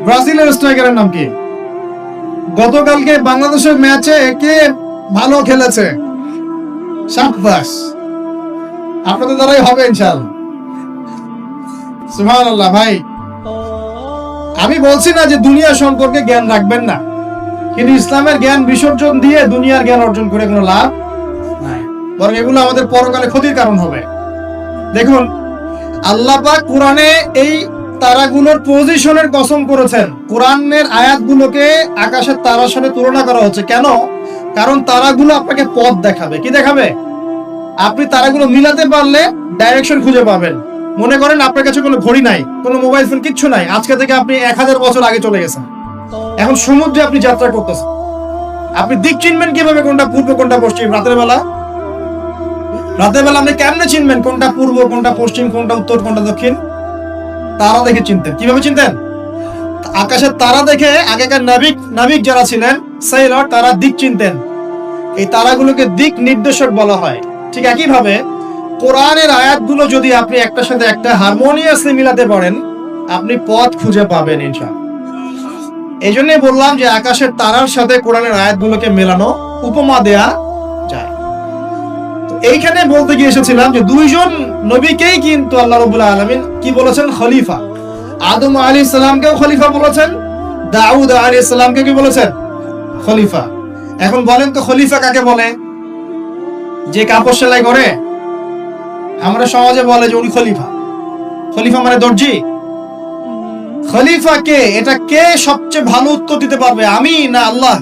ব্রাজিলের স্ট্রাইকারের নাম কি? গতকালকে বাংলাদেশের ম্যাচে কে ভালো খেলেছে? শাবাশ, আপনাদের দ্বারাই হবে ইনশাআল্লাহ। সুবহানাল্লাহ। ভাই, আমি বলছি না যে দুনিয়া সম্পর্কে জ্ঞান রাখবেন না, কিন্তু ইসলামের জ্ঞান বিসর্জন দিয়ে দুনিয়ার জ্ঞান অর্জন করে কোনো লাভ নাই, বরং এগুলো আমাদের পরকালে ক্ষতির কারণ হবে। দেখুন, আল্লাহ পাক কোরআনে এই তারাগুলোর পজিশনের কসম করেছেন। কোরআনের আয়াতগুলোকে আকাশের তারার সাথে তুলনা করা হচ্ছে কেন? কারণ তারাগুলো আপনাকে পথ দেখাবে। কি দেখাবে? আপনি তারাগুলো মিলাতে পারলে ডাইরেকশন খুঁজে পাবেন। মনে করেন আপনার কাছে কোনো ঘড়ি নাই, কোনো মোবাইল ফোন, কিচ্ছু নাই, আজকে থেকে আপনি 1000 বছর আগে চলে গেছেন। এখন সমুদ্রে আপনি যাত্রা করতেছেন, আপনি দিক চিনবেন কিভাবে? কোনটা পূর্ব, কোনটা পশ্চিম? রাতের বেলা আপনি কেমনে চিনবেন কোনটা পূর্ব, কোনটা পশ্চিম, কোনটা উত্তর, কোনটা দক্ষিণ? তারা দেখে চিনতেন। কিভাবে চিনতেন? আকাশের তারা দেখে আগেকার নাবিক যারা ছিলেন, সেলর, তারা দিক চিনতেন। এই তারাগুলোকে দিক নির্দেশক বলা হয়। ঠিক একই ভাবে কোরআনের আয়াতগুলো যদি আপনি একটার সাথে একটা হারমোনিয়াসলি মিলাতে পারেন, আপনি পথ খুঁজে পাবেন ইনশাআল্লাহ। এই জন্যই বললাম যে আকাশের তারার সাথে কোরআনের আয়াতগুলোকে মেলানো, উপমা দেয়া যায়। তো এইখানে বলতে গিয়ে এসেছিলাম যে দুইজন নবীকেই কিন্তু আল্লাহ রাব্বুল আলামিন কি বলেছেন? খলিফা। আদম আলাইহিস সালামকেও খলিফা বলেছেন, দাউদ আলাইহিস সালামকে কি বলেছেন? খলিফা। এখন বলেন তো, খলিফা কাকে বলে? যে কাপড় সেলাই করে? আমরা সমাজে বলে যে উনি খলিফা। খলিফা মানে দর্জি। খলিফা কে? এটা কে সবচেয়ে ভালো উত্তর দিতে পারবে? আমি না আল্লাহ?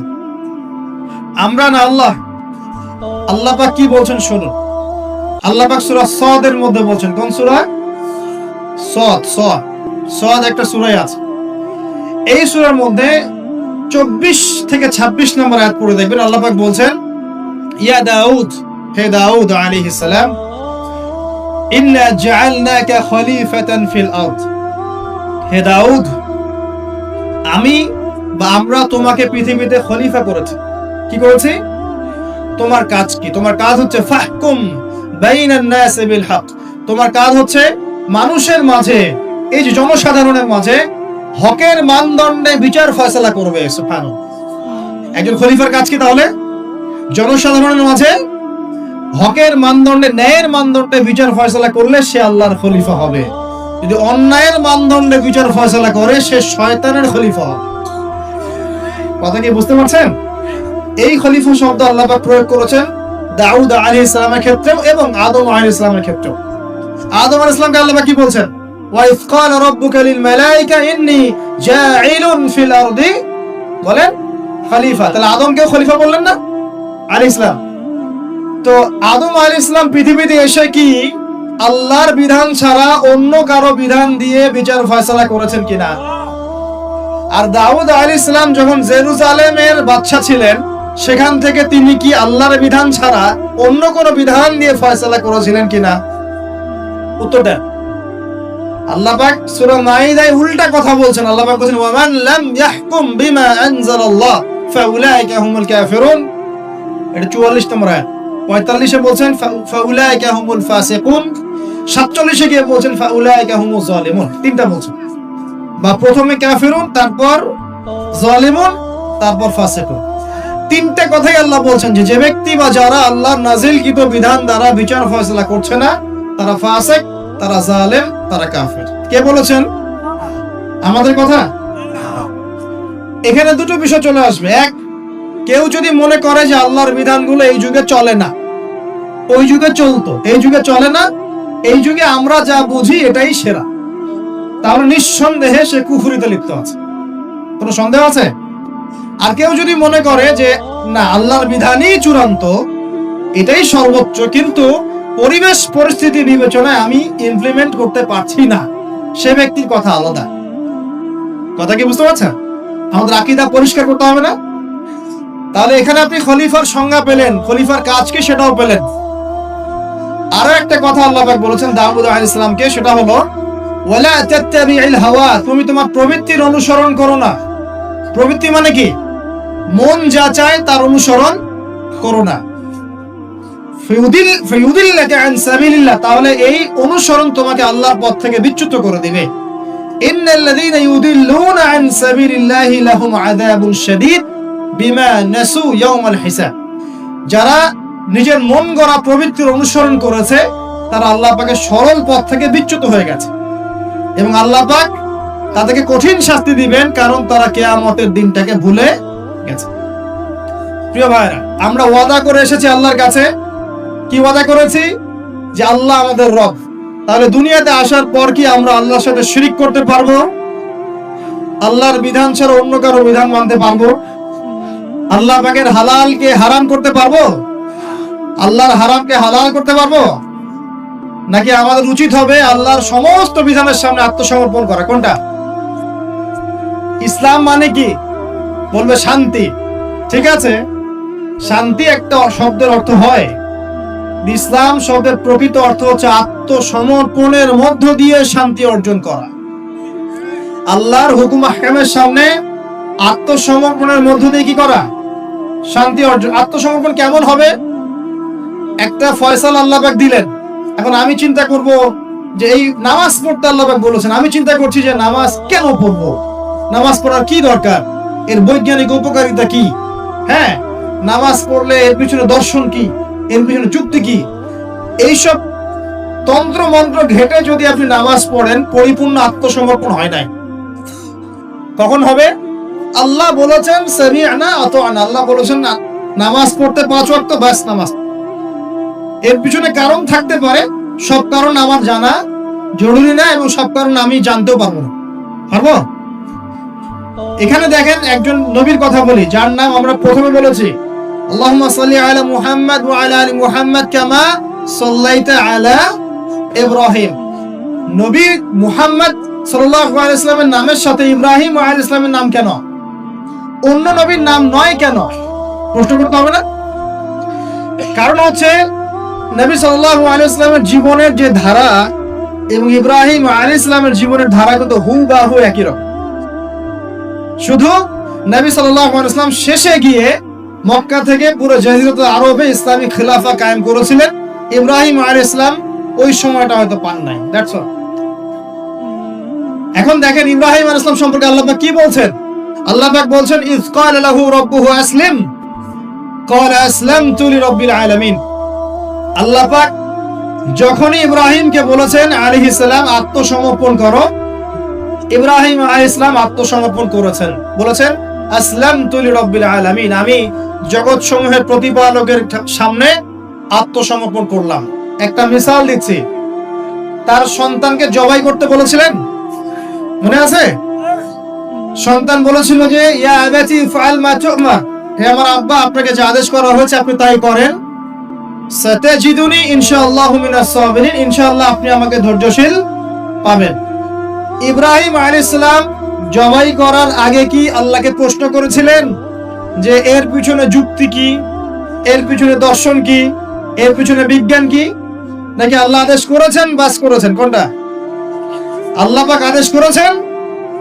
আমরা না আল্লাহ? আল্লাহ পাক কি বলছেন শুনুন। আল্লাহ পাক সূরা সদের মধ্যে বলছেন। কোন সূরা? সদ একটা সূরাই আছে। এই সূরার মধ্যে 24 থেকে 26 নম্বর আয়াত পড়ে দেখবেন। আল্লাহ পাক বলছেন, ইয়া দাউদ, হে দাউদ আলাইহিস সালাম, ইন্না জাআলনাকা খলিফাতান ফিল আরদ। হে দাউদ, আমি বা আমরা তোমাকে পৃথিবীতে খলিফা করেছি। কি করেছি? তোমার কাজ কি? তোমার কাজ হচ্ছে ফাহকুম বাইনান নাস বিল হক। তোমার কাজ হচ্ছে মানুষের মাঝে, এই যে জনসাধারণের মাঝে হকের মানদণ্ডে বিচার ফয়সালা করবে। সুবহানাল্লাহ। একজন খলিফার কাজ কি তাহলে? জনসাধারণের মাঝে হকের মানদণ্ডে, ন্যায়ের মানদণ্ডে বিচার ফয়সালা করলে সে আল্লাহর খলিফা হবে। যদি অন্যায়ের মানদণ্ডে বিচার ফয়সালা করে সে শয়তানের খলিফা হবে। কথা কি বুঝতে পারছেন? এই খলিফা শব্দ আল্লাহ পাক প্রয়োগ করেছেন দাউদ আলাইহিস সালামের ক্ষেত্রেও এবং আদম আলাইহিস সালামের ক্ষেত্রেও। আদম আলাইহিস সালামকে আল্লাহ পাক কি বলছেন? ওয়া ইয ক্বালা রাব্বুকা লিল মালায়েকা ইন্নী জাঈলুন ফিল আরদি, বলেন খলিফা। তাহলে আদমকেও খলিফা বললেন না আলাইহিস সালাম? তো আদম আলাইহিস সালাম পৃথিবীতে এসে কি আল্লাহর বিধান ছাড়া অন্য কারো বিধান দিয়ে বিচার ফয়সালা করেছেন কিনা? আর দাউদ আলাইহিস সালাম যখন জেরুজালেমের বাদশা ছিলেন, সেখান থেকে তিনি কি আল্লাহর বিধান ছাড়া অন্য কোন বিধান দিয়ে ফয়সালা করেছিলেন কিনা? উত্তর দেন। আল্লাহ পাক সূরা মাইদায় উল্টা কথা বলছেন। আল্লাহ পাক বলেন ওয়া মান লাম ইয়াহকুম বিমা আনজালাল্লাহ ফাউলাইকা হুমুল কাফিরুন। এটা 44 নম্বর আয়াত। 45 এ বলছেন ফাউলাইকা হুমুল ফাসিকুন। 47 এ গিয়ে বলছেন ফাউলাইকা হুমুজ জালিমুন। তিনটা বলছেন, বা প্রথমে কাফিরুন, তারপর জালিমুন, তারপর ফাসিকুন। তিনটা কথাই আল্লাহ বলছেন যে ব্যক্তি বা যারা আল্লাহর নাজিলকৃত বিধান দ্বারা বিচার ফয়সালা করছে না, তারা ফাসিক, তারা জালেম, তারা কাফের। কে বলেছেন? আমাদের কথা। এখানে দুটো বিষয় চলে আসবে। এক, কেউ যদি মনে করে যে আল্লাহর বিধানগুলো এই যুগে চলে না, ওই যুগে চলতো, এই যুগে চলে না, এই যুগে আমরা যা বুঝি এটাই সেরা, তাহলে নিঃসন্দেহে সে কুফরিতে লিপ্ত আছে। কোনো সন্দেহ আছে? আর কেউ যদি মনে করে যে না, আল্লাহর বিধানই চূড়ান্ত, এটাই সর্বোচ্চ, কিন্তু পরিবেশ পরিস্থিতি বিবেচনায় আমি ইমপ্লিমেন্ট করতে পারছি না, সে ব্যক্তির কথা আলাদা। কথা কি বুঝতে পারছেন? আমাদের আকীদা পরিষ্কার করতে হবে না? তাহলে এখানে আপনি খলিফার সংজ্ঞা পেলেন, খলিফার কাজ কি সেটাও পেলেন। আরো একটা কথা আল্লাহ পাক বলেছেন দাউদ আলাইহিস সালামকে, সেটা হলো ওয়ালা তাত্তাবিউল হাওয়া, তুমি তোমার প্রবৃত্তির অনুসরণ করো না। প্রবৃত্তি মানে কি? মন যা চায় তার অনুসরণ করো না। ফায়ুদিল্লাকা আন সাবিলিল্লাহ, তাহলে এই অনুসরণ তোমাকে আল্লাহর পথ থেকে বিচ্যুত করে দিবে। ইন্নাল্লাযীনা ইউদিল্লুনা আন সাবিলিল্লাহি লাহুম আযাবুন শাদীদ বিমা নাসু ইয়াউমাল হিসাব। যারা নিজের মন গড়া প্রবৃত্তির অনুসরণ করেছে, তারা আল্লাহ পাকের সরল পথ থেকে বিচ্যুত হয়ে গেছে, এবং আল্লাহ পাক তাদেরকে কঠিন শাস্তি দিবেন, কারণ তারা কিয়ামতের দিনটাকে ভুলে গেছে। প্রিয় ভাইরা, আমরা ওয়াদা করে এসেছি আল্লাহর কাছে। কি ওয়াদা করেছি? যে আল্লাহ আমাদের রব। তাহলে দুনিয়াতে আসার পর কি আমরা আল্লাহর সাথে শিরিক করতে পারবো? আল্লাহর বিধান ছাড়া অন্য কারো বিধান মানতে পারবো? আল্লাহ পাকের হালালকে হারাম করতে পারবো? আল্লাহর হারামকে হালাল করতে পারবো? নাকি আমাদের উচিত হবে আল্লাহর সমস্ত বিধানের সামনে আত্মসমর্পণ করা? কোনটা? ইসলাম মানে কি? বলবে শান্তি। ঠিক আছে, শান্তি একটা শব্দের অর্থ হয়। ইসলাম শব্দের প্রকৃত অর্থ হচ্ছে আত্মসমর্পণের মধ্য দিয়ে শান্তি অর্জন করা। আল্লাহর হুকুম আহকামের সামনে আত্মসমর্পণের মধ্য দিয়ে কি করা? শান্তি অর্জন। আত্মসমর্পণ কেমন হবে? একটা ফয়সালা আল্লাহ পাক দিলেন, এখন আমি চিন্তা করব যে এই নামাজ পড়তে আল্লাহ পাক বলেছেন, আমি চিন্তা করছি যে নামাজ কেন পড়বো, নামাজ পড়ার কি দরকার, এর বৈজ্ঞানিক উপকারিতা কি, হ্যাঁ, নামাজ পড়লে এর পিছনে দর্শন কি, এর পিছনে যুক্তি কি, এইসব তন্ত্র মন্ত্র ঘেটে যদি আপনি নামাজ পড়েন, পরিপূর্ণ আত্মসমর্পণ হয় নাই। কখন হবে? আল্লাহ বলেছেন সামি'না আতা'না, আল্লাহ বলেছেন না নামাজ পড়তে 5 ওয়াক্ত, বাস নামাজ। এর পিছনে কারণ থাকতে পারে, সব কারণ আমার জানা জরুরি না, এবং সব কারণ আমি জানতেও পারবো না। পারবো? এখানে দেখেন একজন নবীর কথা বলি, যার নাম আমরা প্রথমে বলেছি আল্লাহুম্মা সাল্লি আলা মুহাম্মাদ ওয়া আলা আলি মুহাম্মাদ কামা সাল্লাইতা আলা ইব্রাহিম। নবী মুহাম্মদ সাল্লাল্লাহু আলাইহি ওয়াসাল্লামের নামের সাথে ইব্রাহিম আলাইহিস সালামের নাম কেন, অন্য নবীর নাম নয় কেন? প্রশ্ন করতে হবে না? কারণ হচ্ছে নবী সাল্লাল্লাহু আলাইহি ওয়াসাল্লামের জীবনের যে ধারা এবং ইব্রাহিম আলাইহিস সালামের জীবনের ধারা কিন্তু হুবহু একই রকম। শুধু নবী সাল্লাল্লাহু আলাইহি ওয়াসাল্লাম শেষে গিয়ে মক্কা থেকে পুরো জাজিরাতুল আরবে ইসলামী খিলাফা কায়েম করেছিলেন। ইব্রাহিম আলাইহিস সালাম ওই সময়টা হয়তো পান নাই। That's all. এখন দেখেন ইব্রাহিম আলাইহিস সালাম সম্পর্কে আল্লাহ পাক কি বলছেন। আল্লাহ পাক বলছেন ইয ক্বালা লাহু রাব্বুহু আসলিম ক্বালা আসলামতু লিরাব্বিল আলামিন। আল্লাহ পাক যখনই ইব্রাহিমকে বলেছেন আলাইহিস সালাম আত্মসমর্পণ করো, ইব্রাহিম আলাইহিস সালাম আত্মসমর্পণ করেছেন, বলেছেন আসলামতু লিরাব্বিল আলামিন, আমি জগৎ সমূহের প্রতিপালকের সামনে আত্মসমর্পণ করলাম। একটা মিসাল দিচ্ছি, তার সন্তানকে জবাই করতে বলেছিলেন, মনে আছে? সন্তান বলেছিল যে ইয়া আবাতি ফাআল মা তু'মার, হে আমার আব্বা আপনাকে যে আদেশ করা হয়েছে আপনি তাই করেন। সাতাজিদুনি ইনশাআল্লাহু মিনাস সাবিরিন, ইনশাআল্লাহ আপনি আমাকে ধৈর্যশীল পাবেন। ইব্রাহিম আলাইহিস সালাম জবাই করার আগে কি আল্লাহকে প্রশ্ন করেছিলেন যে এর পিছনে যুক্তি কি, এর পিছনে দর্শন কি, এর পিছনে বিজ্ঞান কি? নাকি আল্লাহ আদেশ করেছেন বাস করেছেন? কোনটা? আল্লাহ পাক আদেশ করেছেন,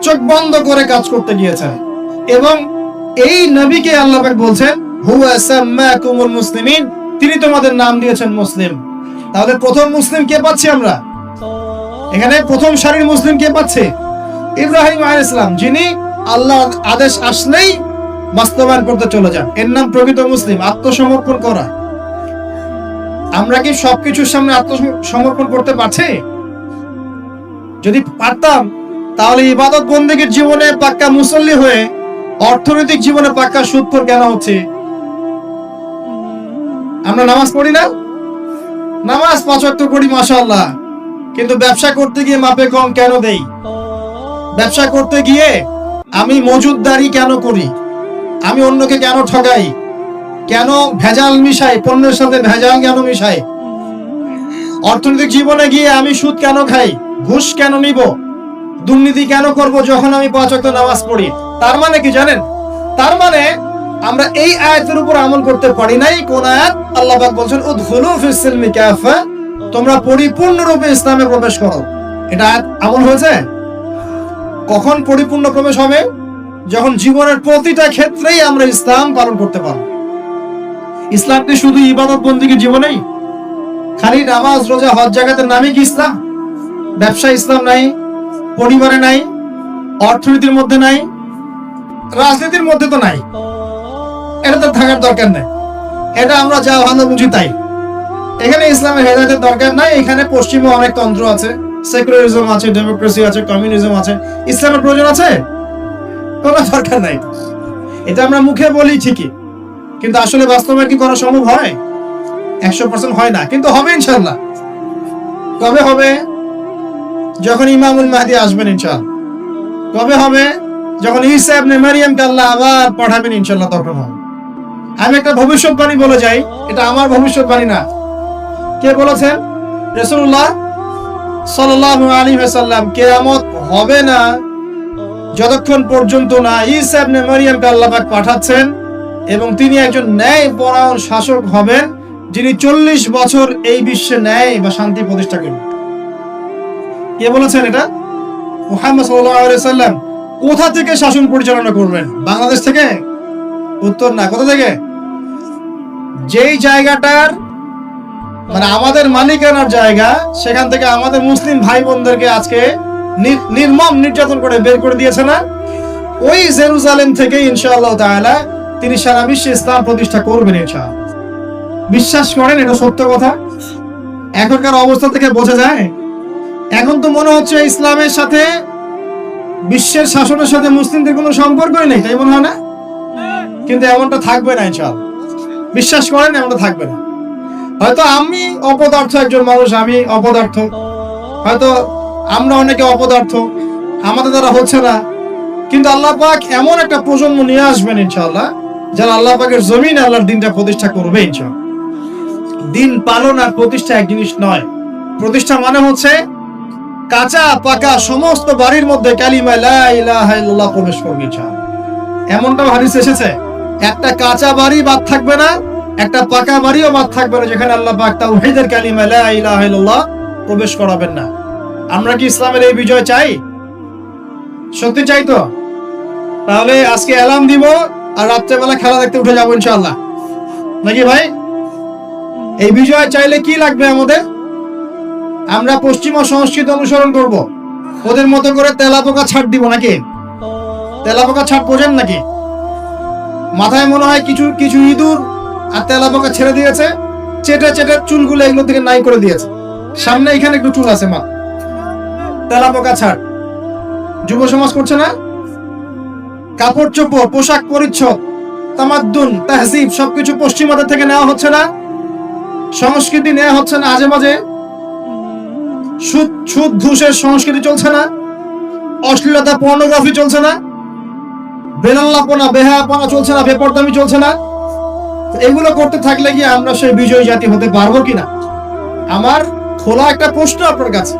চোখ বন্ধ করে কাজ করতে গিয়েছেন। এবং এই নবীকে আল্লাহ পাক বলছেন হুয়া সাম্মাকুমুল মুসলিমিন, তিনি তোমাদের নাম দিয়েছেন মুসলিম। তাহলে প্রথম মুসলিম কে পাচ্ছি আমরা এখানে? প্রথম সারির মুসলিম কে পাচ্ছে? ইব্রাহিম আলাইহিস সালাম, যিনি আল্লাহর আদেশ আসলেই বাস্তবায়ন করতে চলে যান। এর নাম প্রকৃত মুসলিম, আত্মসমর্পণ করা। আমরা কি সবকিছুর সামনে আত্মসমর্পণ করতে পারছি? যদি পারতাম তাহলে ইবাদত বন্দেগীর জীবনে পাক্কা মুসল্লি হয়ে অর্থনৈতিক জীবনে পাক্কা সুদখোর কেন হচ্ছে? আমরা নামাজ পড়ি না? নামাজ 5 ওয়াক্ত পড়ি মাশাআল্লাহ, কিন্তু ব্যবসা করতে গিয়ে মাপে কম কেন দেই? ব্যবসা করতে গিয়ে আমি মজুদদারি কেন করি? আমি অন্যকে কেন ঠকাই? কেন ভেজাল মিশাই? পণ্যের সাথে ভেজাল কেন মিশাই? অর্থনৈতিক জীবনে গিয়ে আমি সুদ কেন খাই? ঘুষ কেন নিব? দুর্নীতি কেন করব যখন আমি 5 ওয়াক্ত নামাজ পড়ি? তার মানে কি জানেন? তার মানে আমরা এই আয়াতের উপর আমল করতে পারি নাই। কোন আয়াত? আল্লাহ পাক বলছেন উদখুলু ফিস সিলমি কাফা, তোমরা পরিপূর্ণরূপে ইসলামে প্রবেশ করো। এটা আয়াত আমল হয়েছে? কখন পরিপূর্ণ প্রবেশ হবে? যখন জীবনের প্রতিটা ক্ষেত্রেই আমরা ইসলাম পালন করতে পারব। ইসলাম কি শুধু ইবাদত বন্দেগীর জীবনেই? খালি নামাজ রোজা হজ জাকাতের নামে কি ইসলাম? ব্যবসা ইসলাম নাই, পরিবারে নাই, অর্থনীতির মধ্যে নাই, রাজনীতির মধ্যে তো নাই। এটা তো থাকার দরকার নেই। এটা আমরা যা ভালো বুঝি তাই। এখানে ইসলামের হেদায়েতের দরকার নাই। এখানে পশ্চিমে অনেক তন্ত্র আছে, সেকুলারিজম আছে, ডেমোক্রেসি আছে, কমিউনিজম আছে। ইসলামের প্রয়োজন আছে? কোনো দরকার নাই। এটা আমরা মুখে বলি ঠিকই, কিন্তু আসলে বাস্তবে কি করা সম্ভব হয়? 100% হয় না, কিন্তু হবে ইনশাআল্লাহ। কবে হবে? যখন ইমামুল মাহদি আসবেন ইনশাআল্লাহ। কবে হবে? যখন ঈসা ইবনে মারইয়ামকে আল্লাহ আবার পাঠাবেন ইনশাআল্লাহ, তখন হবে। আমি একটা ভবিষ্যৎবাণী বলে যাই, এটা আমার ভবিষ্যৎবাণী না। কে বলেছেন? রাসূলুল্লাহ সাল্লাল্লাহু আলাইহি ওয়াসাল্লাম। কিয়ামত হবে না যতক্ষণ পর্যন্ত না ঈসা ইবনে মারইয়ামকে আল্লাহ পাক পাঠাচ্ছেন এবং তিনি একজন ন্যায়পরায়ণ শাসক হবেন, যিনি 40 বছর এই বিশ্বে ন্যায় বা শান্তি প্রতিষ্ঠা করবেন। কে বলেছেন এটা? মুহাম্মদ সাল্লাল্লাহু আলাইহি ওয়াসাল্লাম। কোথা থেকে শাসন পরিচালনা করবেন? বাংলাদেশ থেকে? উত্তর না। কোথা থেকে? যেই জায়গাটার মানে আমাদের মালিকানার জায়গা, সেখান থেকে আমাদের মুসলিম ভাই বোনদেরকে আজকে নির্মম নির্যাতন করে বের করে দিয়েছে না? ওই জেরুজালেম থেকে ইনশাআল্লাহ তাআলা তিনি সারা বিশ্বে ইসলাম প্রতিষ্ঠা করবেন ইনশাআল্লাহ। বিশ্বাস করেন? এটা সত্য কথা। এখনকার অবস্থা থেকে বোঝা যায়। এখন তো মনে হচ্ছে ইসলামের সাথে বিশ্বের শাসনের সাথে মুসলিমদের কোনো সম্পর্কই নেই, তাই মনে হয় না? কিন্তু এমনটা থাকবে না ইনশাআল্লাহ। বিশ্বাস করেন, এমনটা থাকবে না। হয়তো আমি অপদার্থ একজন মানুষ, আমি অপদার্থ, হয়তো আমরা অনেকে অপদার্থ, আমাদের দ্বারা হচ্ছে না, কিন্তু আল্লাহ পাক এমন একটা প্রজন্ম নিয়ে আসবেন ইনশাআল্লাহ, যারা আল্লাহ পাকের জমিনে আল্লাহর দিনটা প্রতিষ্ঠা করবে ইনশাআল্লাহ। দিন পালন আর প্রতিষ্ঠা এক জিনিস নয়। প্রতিষ্ঠা মানে হচ্ছে কাঁচা পাকা সমস্ত বাড়ির মধ্যে কালিমা লা ইলাহা ইল্লাল্লাহ প্রবেশ করবে ইনশাআল্লাহ। এমনটা হাদিস এসেছে, একটা কাঁচা বাড়ি বাদ থাকবে না, একটা পাকা বাড়িও বাদ থাকবে না যেখানে আল্লাহ পাক তাওহীদের কালিমা লা ইলাহা ইল্লাল্লাহ প্রবেশ করাবেন না। আমরা কি ইসলামের এই বিজয় চাই? সত্যি চাই তো? তাহলে আজকে এলান দিব আর রাত্রেবেলা খেলা দেখতে উঠে যাবো ইনশাআল্লাহ, নাকি ভাই? এই বিজয় চাইলে কি লাগবে আমাদের? আমরা পশ্চিমা সংস্কৃতি অনুসরণ করব, ওদের মতো করে তেলাপোকা ছাড় দিব নাকি? তেলাপোকা ছাড় বোঝেন নাকি? মাথায় মনে হয় কিছু কিছু ইঁদুর আর তেলাপোকা ছেড়ে দিয়েছে, চেটে চেটে চুলগুলো এগুলো থেকে নাই করে দিয়েছে, সামনে এখানে একটু চুল আছে, মা তেলাপোকা ছাড়। যুব সমাজ করছে না? কাপড় চোপড়, পোশাক পরিচ্ছদ, তামাদ্দুন, তাহজিব সবকিছু পশ্চিমাদের থেকে নেওয়া হচ্ছে না? সংস্কৃতি নেওয়া হচ্ছে না? আজে বাজে সুদ ঘুষের সংস্কৃতি চলছে না? অশ্লীলতা, পর্নোগ্রাফি চলছে না? বেলাল্লাপনা, বেহায়াপনা চলছে না? বেপরদামি চলছে না? এগুলো করতে থাকলে কি আমরা সেই বিজয়ী জাতি হতে পারবো কিনা? আমার খোলা একটা প্রশ্ন আপনার কাছে।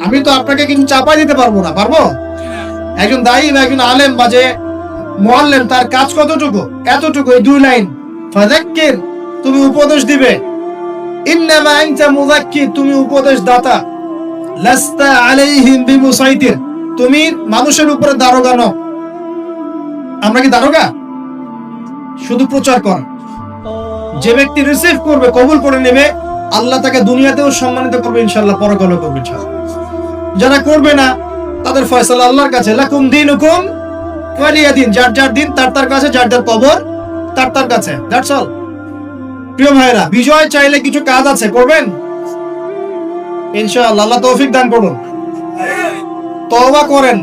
আমি তো আপনাকে কিছু চাপাই দিতে পারবো না, পারবো? একজন দায়ী বা একজন আলেম বা যে মুআল্লিম, তার কাজ কতটুকু? এতটুকু, এই 2 লাইন, ফাযাক্কির, তুমি উপদেশ দিবে। ইন্নামা আনতা মুযাক্কির, তুমি উপদেশ দাতা। লাস্তা আলাইহিম বিমুসাইতির, তুমি মানুষের উপরে দারোগা নও। আমরা কি দারোগা? শুধু প্রচার কর। যে ব্যক্তি রিসিভ করবে, কবুল করে নেবে, আল্লাহ তাকে দুনিয়াতেও সম্মানিত করবে ইনশাআল্লাহ, পরকালেও করবে ইনশাআল্লাহ। যারা করবে না তাদের ফয়সালা আল্লাহর কাছে। লাকুম দীনুকুম ওয়ালিয়া দিন, যার যার দিন তার তার কাছে, যার যার কবর তার তার কাছে। That's all. প্রিয় ভাইরা, বিজয় চাইলে কিছু কাজ আছে, করবেন ইনশাআল্লাহ। আল্লাহ তৌফিক দান করুন। তওবা করেন।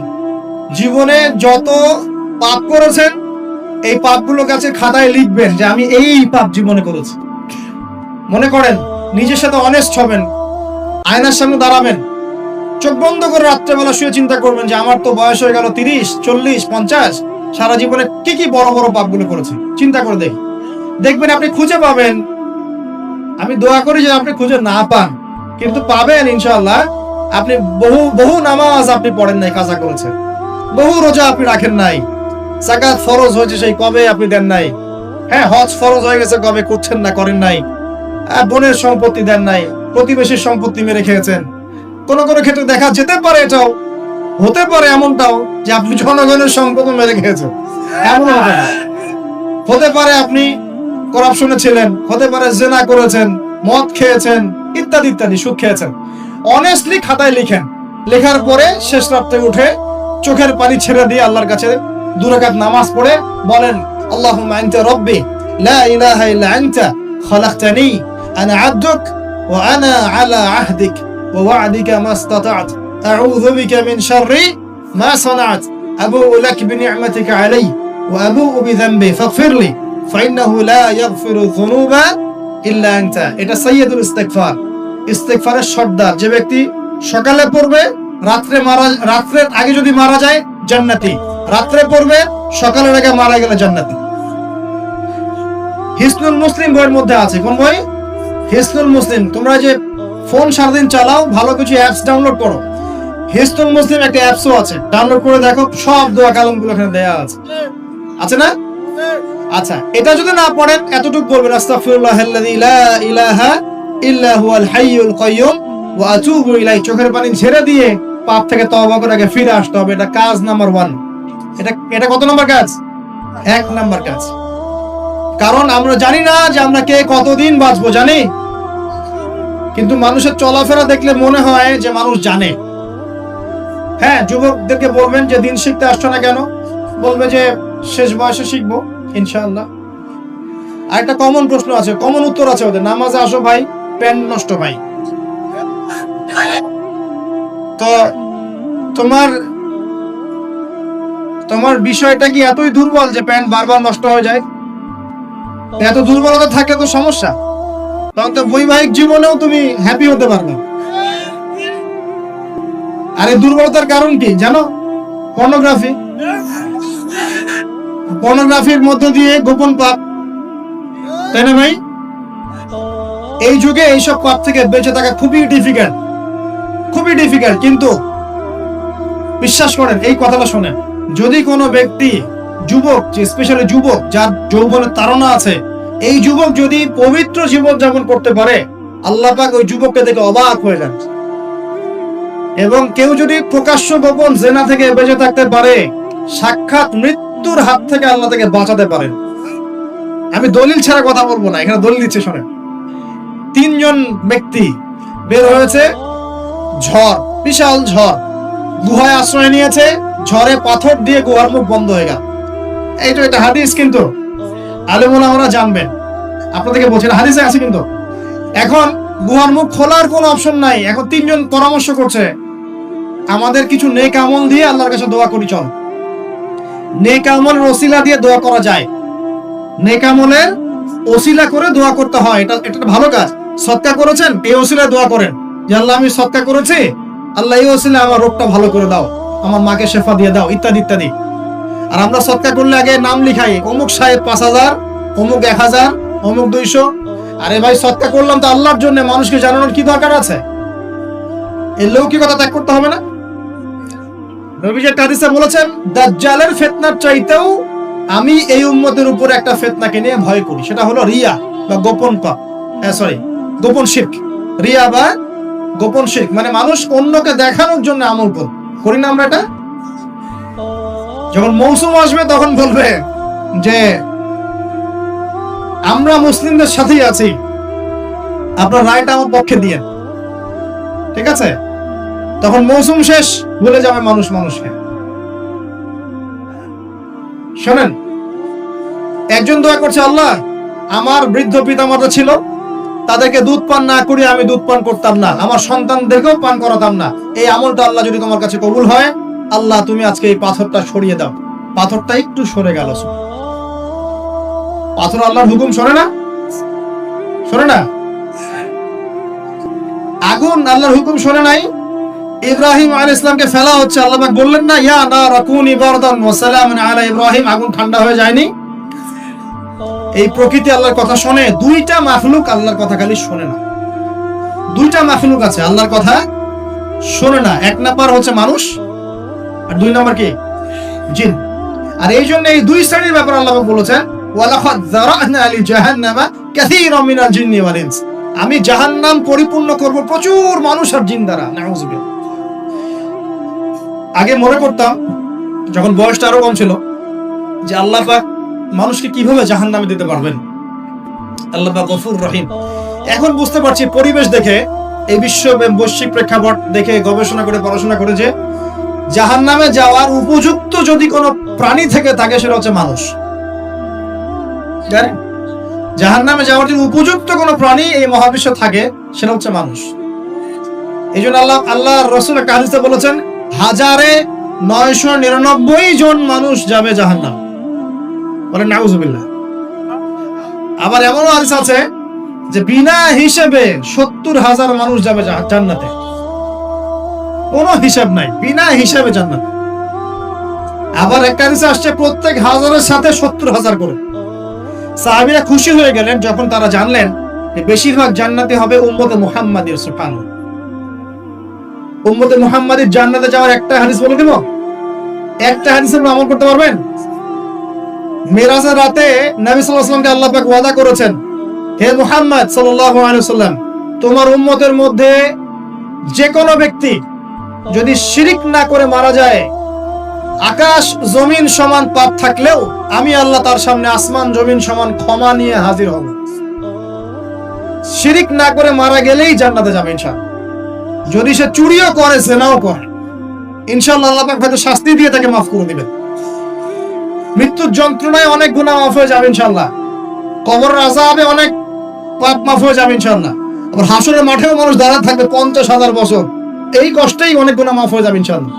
জীবনে যত পাপ করেছেন এই পাপগুলো কাছে খাতায় লিখবেন যে আমি এই পাপ জীবনে করেছি। মনে করেন, নিজের সাথে অনেস্ট হবেন, আয়নার সামনে দাঁড়াবেন, চোখ বন্ধ করে রাত্রেবেলা শুয়ে চিন্তা করবেন যে আমার তো বয়স হয়ে গেল 30, 40, 50, সারা জীবনে কি কি বড় বড় পাপগুলো করেছি। চিন্তা করে দেখবেন আপনি খুঁজে পাবেন। আমি দোয়া করি যে আপনি খুঁজে না পান, কিন্তু পাবেন ইনশাআল্লাহ। আপনি বহু নামাজ আপনি পড়েন নাই, কাজা করেছেন। বহু রোজা আপনি রাখেন নাই। যাকাত ফরজ হয়েছে সেই কবে আপনি দেন নাই। হ্যাঁ, হজ ফরজ হয়ে গেছে কবে, করছেন না, করেন নাই। বোনের সম্পত্তি দেন নাই, প্রতিবেশীর সম্পত্তি মেরে খেয়েছেন। কোন কোন ক্ষেত্রে দেখা যেতে পারে, এটাও হতে পারে এমনটাও যে আপনি জনগণের সম্পদ মেরে খেয়েছেন, এমন হতে পারে আপনি করাপশনে ছিলেন, হতে পারে জেনা করেছেন, মদ খেয়েছেন, ইত্যাদি ইত্যাদি, সুদ খেয়েছেন। অনেস্টলি খাতায় লিখেন। লেখার পরে শেষ রাতে উঠে চোখের পানি ছেড়ে দিয়ে আল্লাহর কাছে 2 রাকাত নামাজ পড়ে বলেন, আল্লাহুম্মা আনতা রাব্বি লা ইলাহা ইল্লা আনতা খালাকতানি আনা আবদুক ওয়া আনা আলা আহদিক ওয়া ওয়া'দিকা মাস্তাতা'ত আউযু বিকা মিন শাররি মা সানা'ত আবুউ লাক বিনি'মাতিকা আলাইয়া ওয়া আবুউ বিযানবি ফাগফিরলি ফাইন্নাহু লা ইয়াগফিরু যুনুবা ইল্লা আনতা। এটা সাইয়্যিদুল ইস্তিগফার, ইস্তিগফারের সর্দার। যে ব্যক্তি সকালে পড়বে, রাত্রের আগে যদি মারা যায় জান্নাতি, রাত্রে পড়বে সকালের আগে মারা গেলে জান্নাতি। হিসনুল মুসলিম বইয়ের মধ্যে আছে। কোন বই? হিসনুল মুসলিম। তোমরা যে ফোন সারাদিন চালাও, ভালো কিছু অ্যাপস ডাউনলোড করো। হিসনুল মুসলিম একটা অ্যাপসও আছে, ডাউনলোড করে দেখো, সব দোয়া কালামগুলো এখানে দেয়া আছে, আছে না? আচ্ছা, এটা যদি না পড়েন এতটুকু বলবেন, আস্তাগফিরুল্লাহাল্লাযী লা ইলাহা ইল্লা হুয়াল হাইয়ুল কাইয়্যুম ওয়া আতুবু ইলাইহি। চোখের পানি ছেড়ে দিয়ে পাপ থেকে তওবা করে আগে ফিরে আসতে হবে। এটা কাজ নাম্বার 1। এটা কত নম্বর কাজ? 1 নাম্বার কাজ। কারণ আমরা জানি না যে আমরা কে কতদিন বাঁচবো, জানি? কিন্তু মানুষের চলাফেরা দেখলে মনে হয় যে মানুষ জানে। হ্যাঁ, যুবকদেরকে বলবেন যে দিন শিখতে আসছো না কেন, বলবে যে শেষ বয়সে শিখবো ইনশাআল্লাহ। আর একটা কমন প্রশ্ন আছে, কমন উত্তর আছে ওদের, নামাজে আসো ভাই, প্যান্ট নষ্ট ভাই। তো তোমার বিষয়টা কি এতই দুর্বল যে প্যান্ট বারবার নষ্ট হয়ে যায়? এত দুর্বলতা থাকলে তো সমস্যা, তখন তো বৈবাহিক জীবনেও তুমি হ্যাপি হতে পারবে। আর এই দুর্বলতার কারণ কি জানো? পর্নোগ্রাফি। পর্নোগ্রাফির মধ্য দিয়ে গোপন পাপ, তাই না ভাই? এই যুগে এইসব পাপ থেকে বেঁচে থাকা খুবই ডিফিকাল্ট, খুবই ডিফিকাল্ট। কিন্তু বিশ্বাস করেন, এই কথাটা শোনেন, যদি কোনো ব্যক্তি, যুবক, স্পেশালি যুবক যার যৌবনের তাড়না আছে, এই যুবক যদি পবিত্র জীবন যাপন করতে পারে, আল্লাহ পাক ওই যুবককে দেখে অবাক হয়ে যান। এবং কেউ যদি প্রকাশ্য গোপন জেনা থেকে বেঁচে থাকতে পারে, সাক্ষাৎ মৃত্যুর হাত থেকে আল্লাহ তাকে বাঁচাতে পারেন। আমি দলিল ছাড়া কথা বলবো না, এখানে দলিল দিচ্ছে শোনেন। 3 জন ব্যক্তি বের হয়েছে, ঝড়, বিশাল ঝড়, গুহায় আশ্রয় নিয়েছে, ঝড়ে পাথর দিয়ে গুহার মুখ বন্ধ হয়ে গেল। এইটা এটা হাদিস, কিন্তু আলেম ওলামারা জানবেন, আপনাদেরকে বলছেন হাদিসে আছে কিন্তু। এখন গুহার মুখ খোলার কোনো অপশন নাই। এখন 3 জন পরামর্শ করছে, আমাদের কিছু নেক আমল দিয়ে আল্লাহর কাছে দোয়া করি, চল নেক আমলের ওসিলা দিয়ে দোয়া করা যায়, নেক আমলের ওসিলা করে দোয়া করতে হয়, এটা এটা ভালো কাজ। সদকা করেছেন, এই ওসিলায় দোয়া করেন যে আল্লাহ আমি সদকা করেছি, আল্লাহ এই ওসিলায় আমার রোগটা ভালো করে দাও, আমার মাকে শেফা দিয়ে দাও, ইত্যাদি ইত্যাদি। আর আমরা সদকা করলে আগে নাম লিখাই, অমুক সাহেব 5000, অমুক 1000, অমুক 200। আরে ভাই, সদকা করলাম তো আল্লাহর জন্য, মানুষকে জানানোর কি দরকার আছে? এই লৌকিকতা ত্যাগ করতে হবে না? নবীজি একটা হাদিসে বলেছেন, দাজ্জালের ফিতনার চাইতেও আমি এই উম্মতের উপর একটা ফিতনাকে নিয়ে ভয় করি, সেটা হলো রিয়া বা গোপন পাপ, গোপন শিরক। রিয়া বা গোপন শিরক মানে মানুষ অন্যকে দেখানোর জন্য আমল করি না আমরা এটা। যখন মৌসুম আসবে তখন বলবে যে আমরা মুসলিমদের সাথেই আছি, আপনার রায়টা আমার পক্ষে দিয়ে, ঠিক আছে? তখন মৌসুম শেষ, ভুলে যাবে মানুষ মানুষকে। শোনেন, একজন দোয়া করছে, আল্লাহ আমার বৃদ্ধ পিতামাতা ছিল, তাদেরকে দুধ পান না করি আমি দুধ পান করতাম না, আমার সন্তানদেরকেও পান করাতাম না, এই আমলটা আল্লাহ যদি তোমার কাছে কবুল হয়, আল্লাহ তুমি আজকে এই পাথরটা সরিয়ে দাও। পাথরটা একটু সরে গেল। পাথর আল্লাহর হুকুম শোনে না, শোনে না। আগুন আল্লাহর হুকুম শোনে নাই, ইব্রাহিম আলাইহিস সালামকে ফেলা হচ্ছে, আল্লাহ পাক বললেন না ইয়া নার কুনি বারদান ওয়া সালামান আলা ইব্রাহিম, আগুন ঠান্ডা হয়ে যায়নি? এই প্রকৃতি আল্লাহর কথা শোনে। 2টা মাখলুক আল্লাহর কথা খালি শোনে না। 2টা মাখলুক আছে আল্লাহর কথা শোনে না। 1 নাম্বার হচ্ছে মানুষ, আর 2 নাম্বার কি? জিন। আর এই জন্য এই 2 শ্রেণীর ব্যাপারে আল্লাহ পাক বলেছেন, ওয়ালাকাদ যারানা লি জাহান্নামা কাসীরাম মিনাল জিন্নি ওয়াল ইনস, আমি জাহান্নাম পরিপূর্ণ করব প্রচুর মানুষ আর জিন দ্বারা। নাউযুবিল্লাহ। আগে মনে করতাম, যখন বয়সটা আরো কম ছিল, যে আল্লাহ পাক মানুষকে কিভাবে জাহান্নামে দিতে পারবেন, আল্লাহ পাক গফুর রহিম। এখন বুঝতে পারছি, পরিবেশ দেখে, এই বিশ্ব বৈশ্বিক প্রেক্ষাপট দেখে, গবেষণা করে, পড়াশোনা করে, যে জাহান্নামে যাওয়ার উপযুক্ত যদি কোনো প্রাণী থেকে থাকে সেটা হচ্ছে মানুষ। জানেন, জাহান্নামে যাওয়ার জন্য উপযুক্ত কোনো প্রাণী এই মহাবিশ্বে থাকে সেটা হচ্ছে মানুষ। এই জন্য আল্লাহ রাসূল একটা হাদিসে বলেছেন, 1999 জন মানুষ যাবে জাহান্নাম। বলেন নাউযুবিল্লাহ। আবার এমনও হাদিস আছে যে বিনা হিসেবে 70,000 মানুষ যাবে জান্নাতে, কোনো হিসাব নাই, বিনা হিসাবে জান্নাত। আবার একটা হাদিসে আসছে প্রত্যেক হাজারের সাথে 70,000 করে। সাহাবীরা খুশি হয়ে গেলেন যখন তারা জানলেন যে বেশিরভাগ জান্নাতি হবে উম্মতে মুহাম্মাদীর। সুবহানাল্লাহ। উম্মতে মুহাম্মাদীর জান্নাতে যাওয়ার একটা হাদিস বলে দেব, একটা হাদিসে আমল করতে পারবেন। মিরাজের রাতে নবী সাল্লাল্লাহু আলাইহি ওয়াসাল্লামকে আল্লাহ পাক ওয়াদা করেছেন, হে মুহাম্মদ সাল্লাল্লাহু আলাইহি ওয়াসাল্লাম, তোমার উম্মতের মধ্যে যে কোনো ব্যক্তি যদি শিরিক না করে মারা যায়, আকাশ জমিন সমান পাপ থাকলেও আমি আল্লাহ তার সামনে আসমান জমিন সমান ক্ষমা নিয়ে হাজির হব। শিরিক না করে মারা গেলেই জান্নাতে যাবে ইনশাআল্লাহ। যদি সে চুরিও করে, জিনাও করে, ইনশাআল্লাহ আল্লাহ পাক হয়তো শাস্তি দিয়ে তাকে মাফ করে দিবেন। মৃত্যুর যন্ত্রণায় অনেক গুনাহ মাফ হয়ে যাবে ইনশাআল্লাহ। কবরের আযাবে অনেক পাপ মাফ হয়ে যাবে ইনশাআল্লাহ। আবার হাসরের মাঠেও মানুষ দাঁড়াতে থাকবে 50,000 বছর, এই কষ্টেই অনেক গুনাহ মাফ হয়ে যাবে ইনশাআল্লাহ।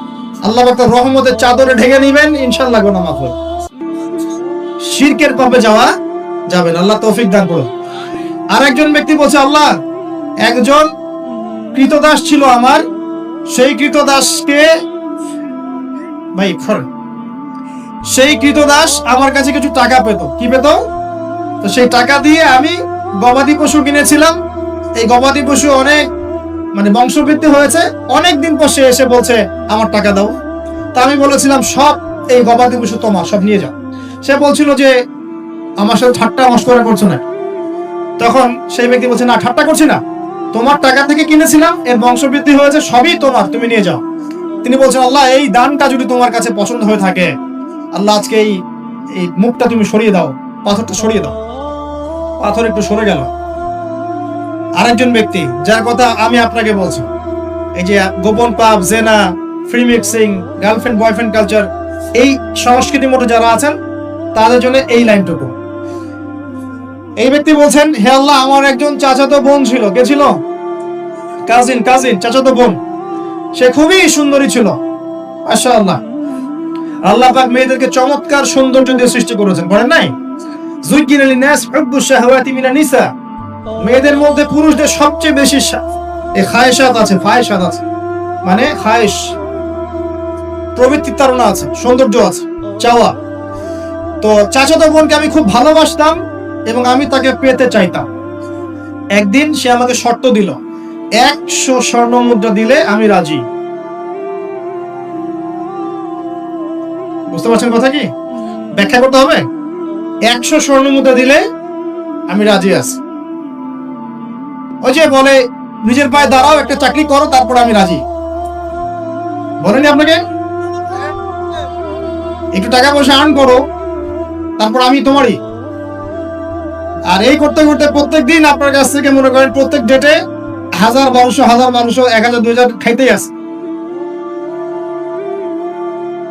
আল্লাহ পাক তার রহমতের চাদরে ঢেকে নেবেন, ইনশাআল্লাহ গুনাহ মাফ হবে। শিরকের পাপে যাওয়া যাবে না, আল্লাহ তৌফিক দান করুন। আর একজন ব্যক্তি বলছে, আল্লাহ একজন কৃতদাস ছিল আমার, সেই কৃতদাসকে সেই কৃতদাস আমার কাছে কিছু টাকা পেত। কি পেত? তো সেই টাকা দিয়ে আমি গবাদি পশু কিনেছিলাম। এই গবাদি পশু অনেক বংশবৃদ্ধি হয়েছে, অনেকদিন পর সে এসে বলছে আমার টাকা দাও। তা আমি বলেছিলাম সব এই গবাদি পশু তোমার, সব নিয়ে যাও। সে বলছিল যে আমার সাথে ঠাট্টা মশকরা করছো না। তখন সেই ব্যক্তি বলছে, না ঠাট্টা করছি না, তোমার টাকা থেকে কিনেছিলাম, এর বংশবৃদ্ধি হয়েছে, সবই তোমার, তুমি নিয়ে যাও। তিনি বলছেন, আল্লাহ এই দানটা যদি তোমার কাছে পছন্দ হয়ে থাকে, আল্লাহ আজকে এই এই মুখটা তুমি সরিয়ে দাও, পাথরটা সরিয়ে দাও। পাথর একটু সরে গেল। আরেকজন ব্যক্তি যার কথা আমি আপনাকে বলছি, এই যে গোপন পাপ, জেনা, free mixing, girlfriend boyfriend culture, এই সংস্কৃতির মধ্যে যারা আছেন তাদের জন্য এই লাইনটুকু। এই ব্যক্তি বলছেন, হে আল্লাহ, আমার একজন চাচাতো বোন ছিল। কে ছিল? কাজিন চাচাতো বোন। সে খুবই সুন্দরী ছিল, মাশাআল্লাহ। আল্লাহ পাক মেয়েদেরকে চমৎকার সৌন্দর্য দিয়ে সৃষ্টি করেছেন, বলেন নাই? যুজ্জিনা লিন-নাস হুব্বুশ শাহাওয়াতি মিনান নিসা। মেয়েদের মধ্যে পুরুষদের সবচেয়ে বেশি খায়েশাত আছে, ফায়েশাত আছে, মানে খায়েশ, প্রবৃত্তির তাড়না আছে, সৌন্দর্য আছে, চাওয়া। তো চাচাতো বোনকে আমি খুব ভালোবাসতাম এবং আমি তাকে পেতে চাইতাম। একদিন সে আমাকে শর্ত দিল, 100 স্বর্ণ মুদ্রা দিলে আমি রাজি। বুঝতে পারছেন কথা কি? ব্যাখ্যা করতে হবে। 100 স্বর্ণ মুদ্রা দিলে আমি রাজি আছি। ওই যে বলে, নিজের পায়ে দাঁড়াও, একটা চাকরি করো, তারপর আমি রাজি। বলেনি আপনাকে? একটু টাকা পয়সা আর্ন করো, তারপর আমি তোমারই। আর এই করতে করতে প্রত্যেক দিন আপনার কাছ থেকে মনে করেন প্রত্যেক ডেটে 1000, 1200, 1000, 2000 খাইতেই আছে।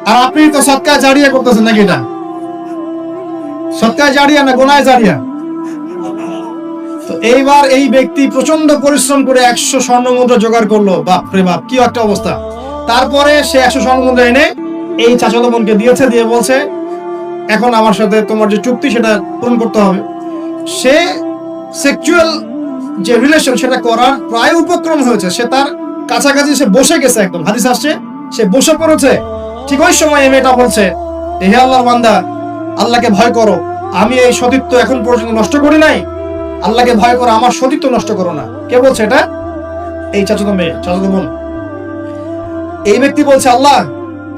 আর আপনি তো সদকা জারিয়া করতেছেন নাকি? এটা সদকা জারিয়া না গোনায় জারিয়া? তো এইবার এই ব্যক্তি প্রচন্ড পরিশ্রম করে 100 স্বর্ণ মুদ্রা জোগাড় করলো। বাপ রে বাপ, কি একটা অবস্থা। তারপরে সে 100 স্বর্ণ মুদ্রা এনে এই চাচাতো বোনকে দিয়েছে, দিয়ে বলছে, এখন আমার সাথে তোমার যে চুক্তি সেটা পূরণ করতে হবে। সে সেক্সুয়াল যে রিলেশন সেটা করার প্রায় উপক্রম হয়েছে, সে তার কাছাকাছি সে বসে গেছে, একদম হাদিস আসছে সে বসে পড়েছে। ঠিক ওই সময় এই মেয়েটা বলছে, হে আল্লাহর বান্দা, আল্লাহকে ভয় করো, আমি এই সতীত্ব এখন পর্যন্ত নষ্ট করি নাই, আল্লাহকে ভয় করো, আমার সতীত্ব নষ্ট করো না। কে বলছে এটা? এই চাচাতো মেয়ে, চাচাতো বোন। এই ব্যক্তি বলছে, আল্লাহ,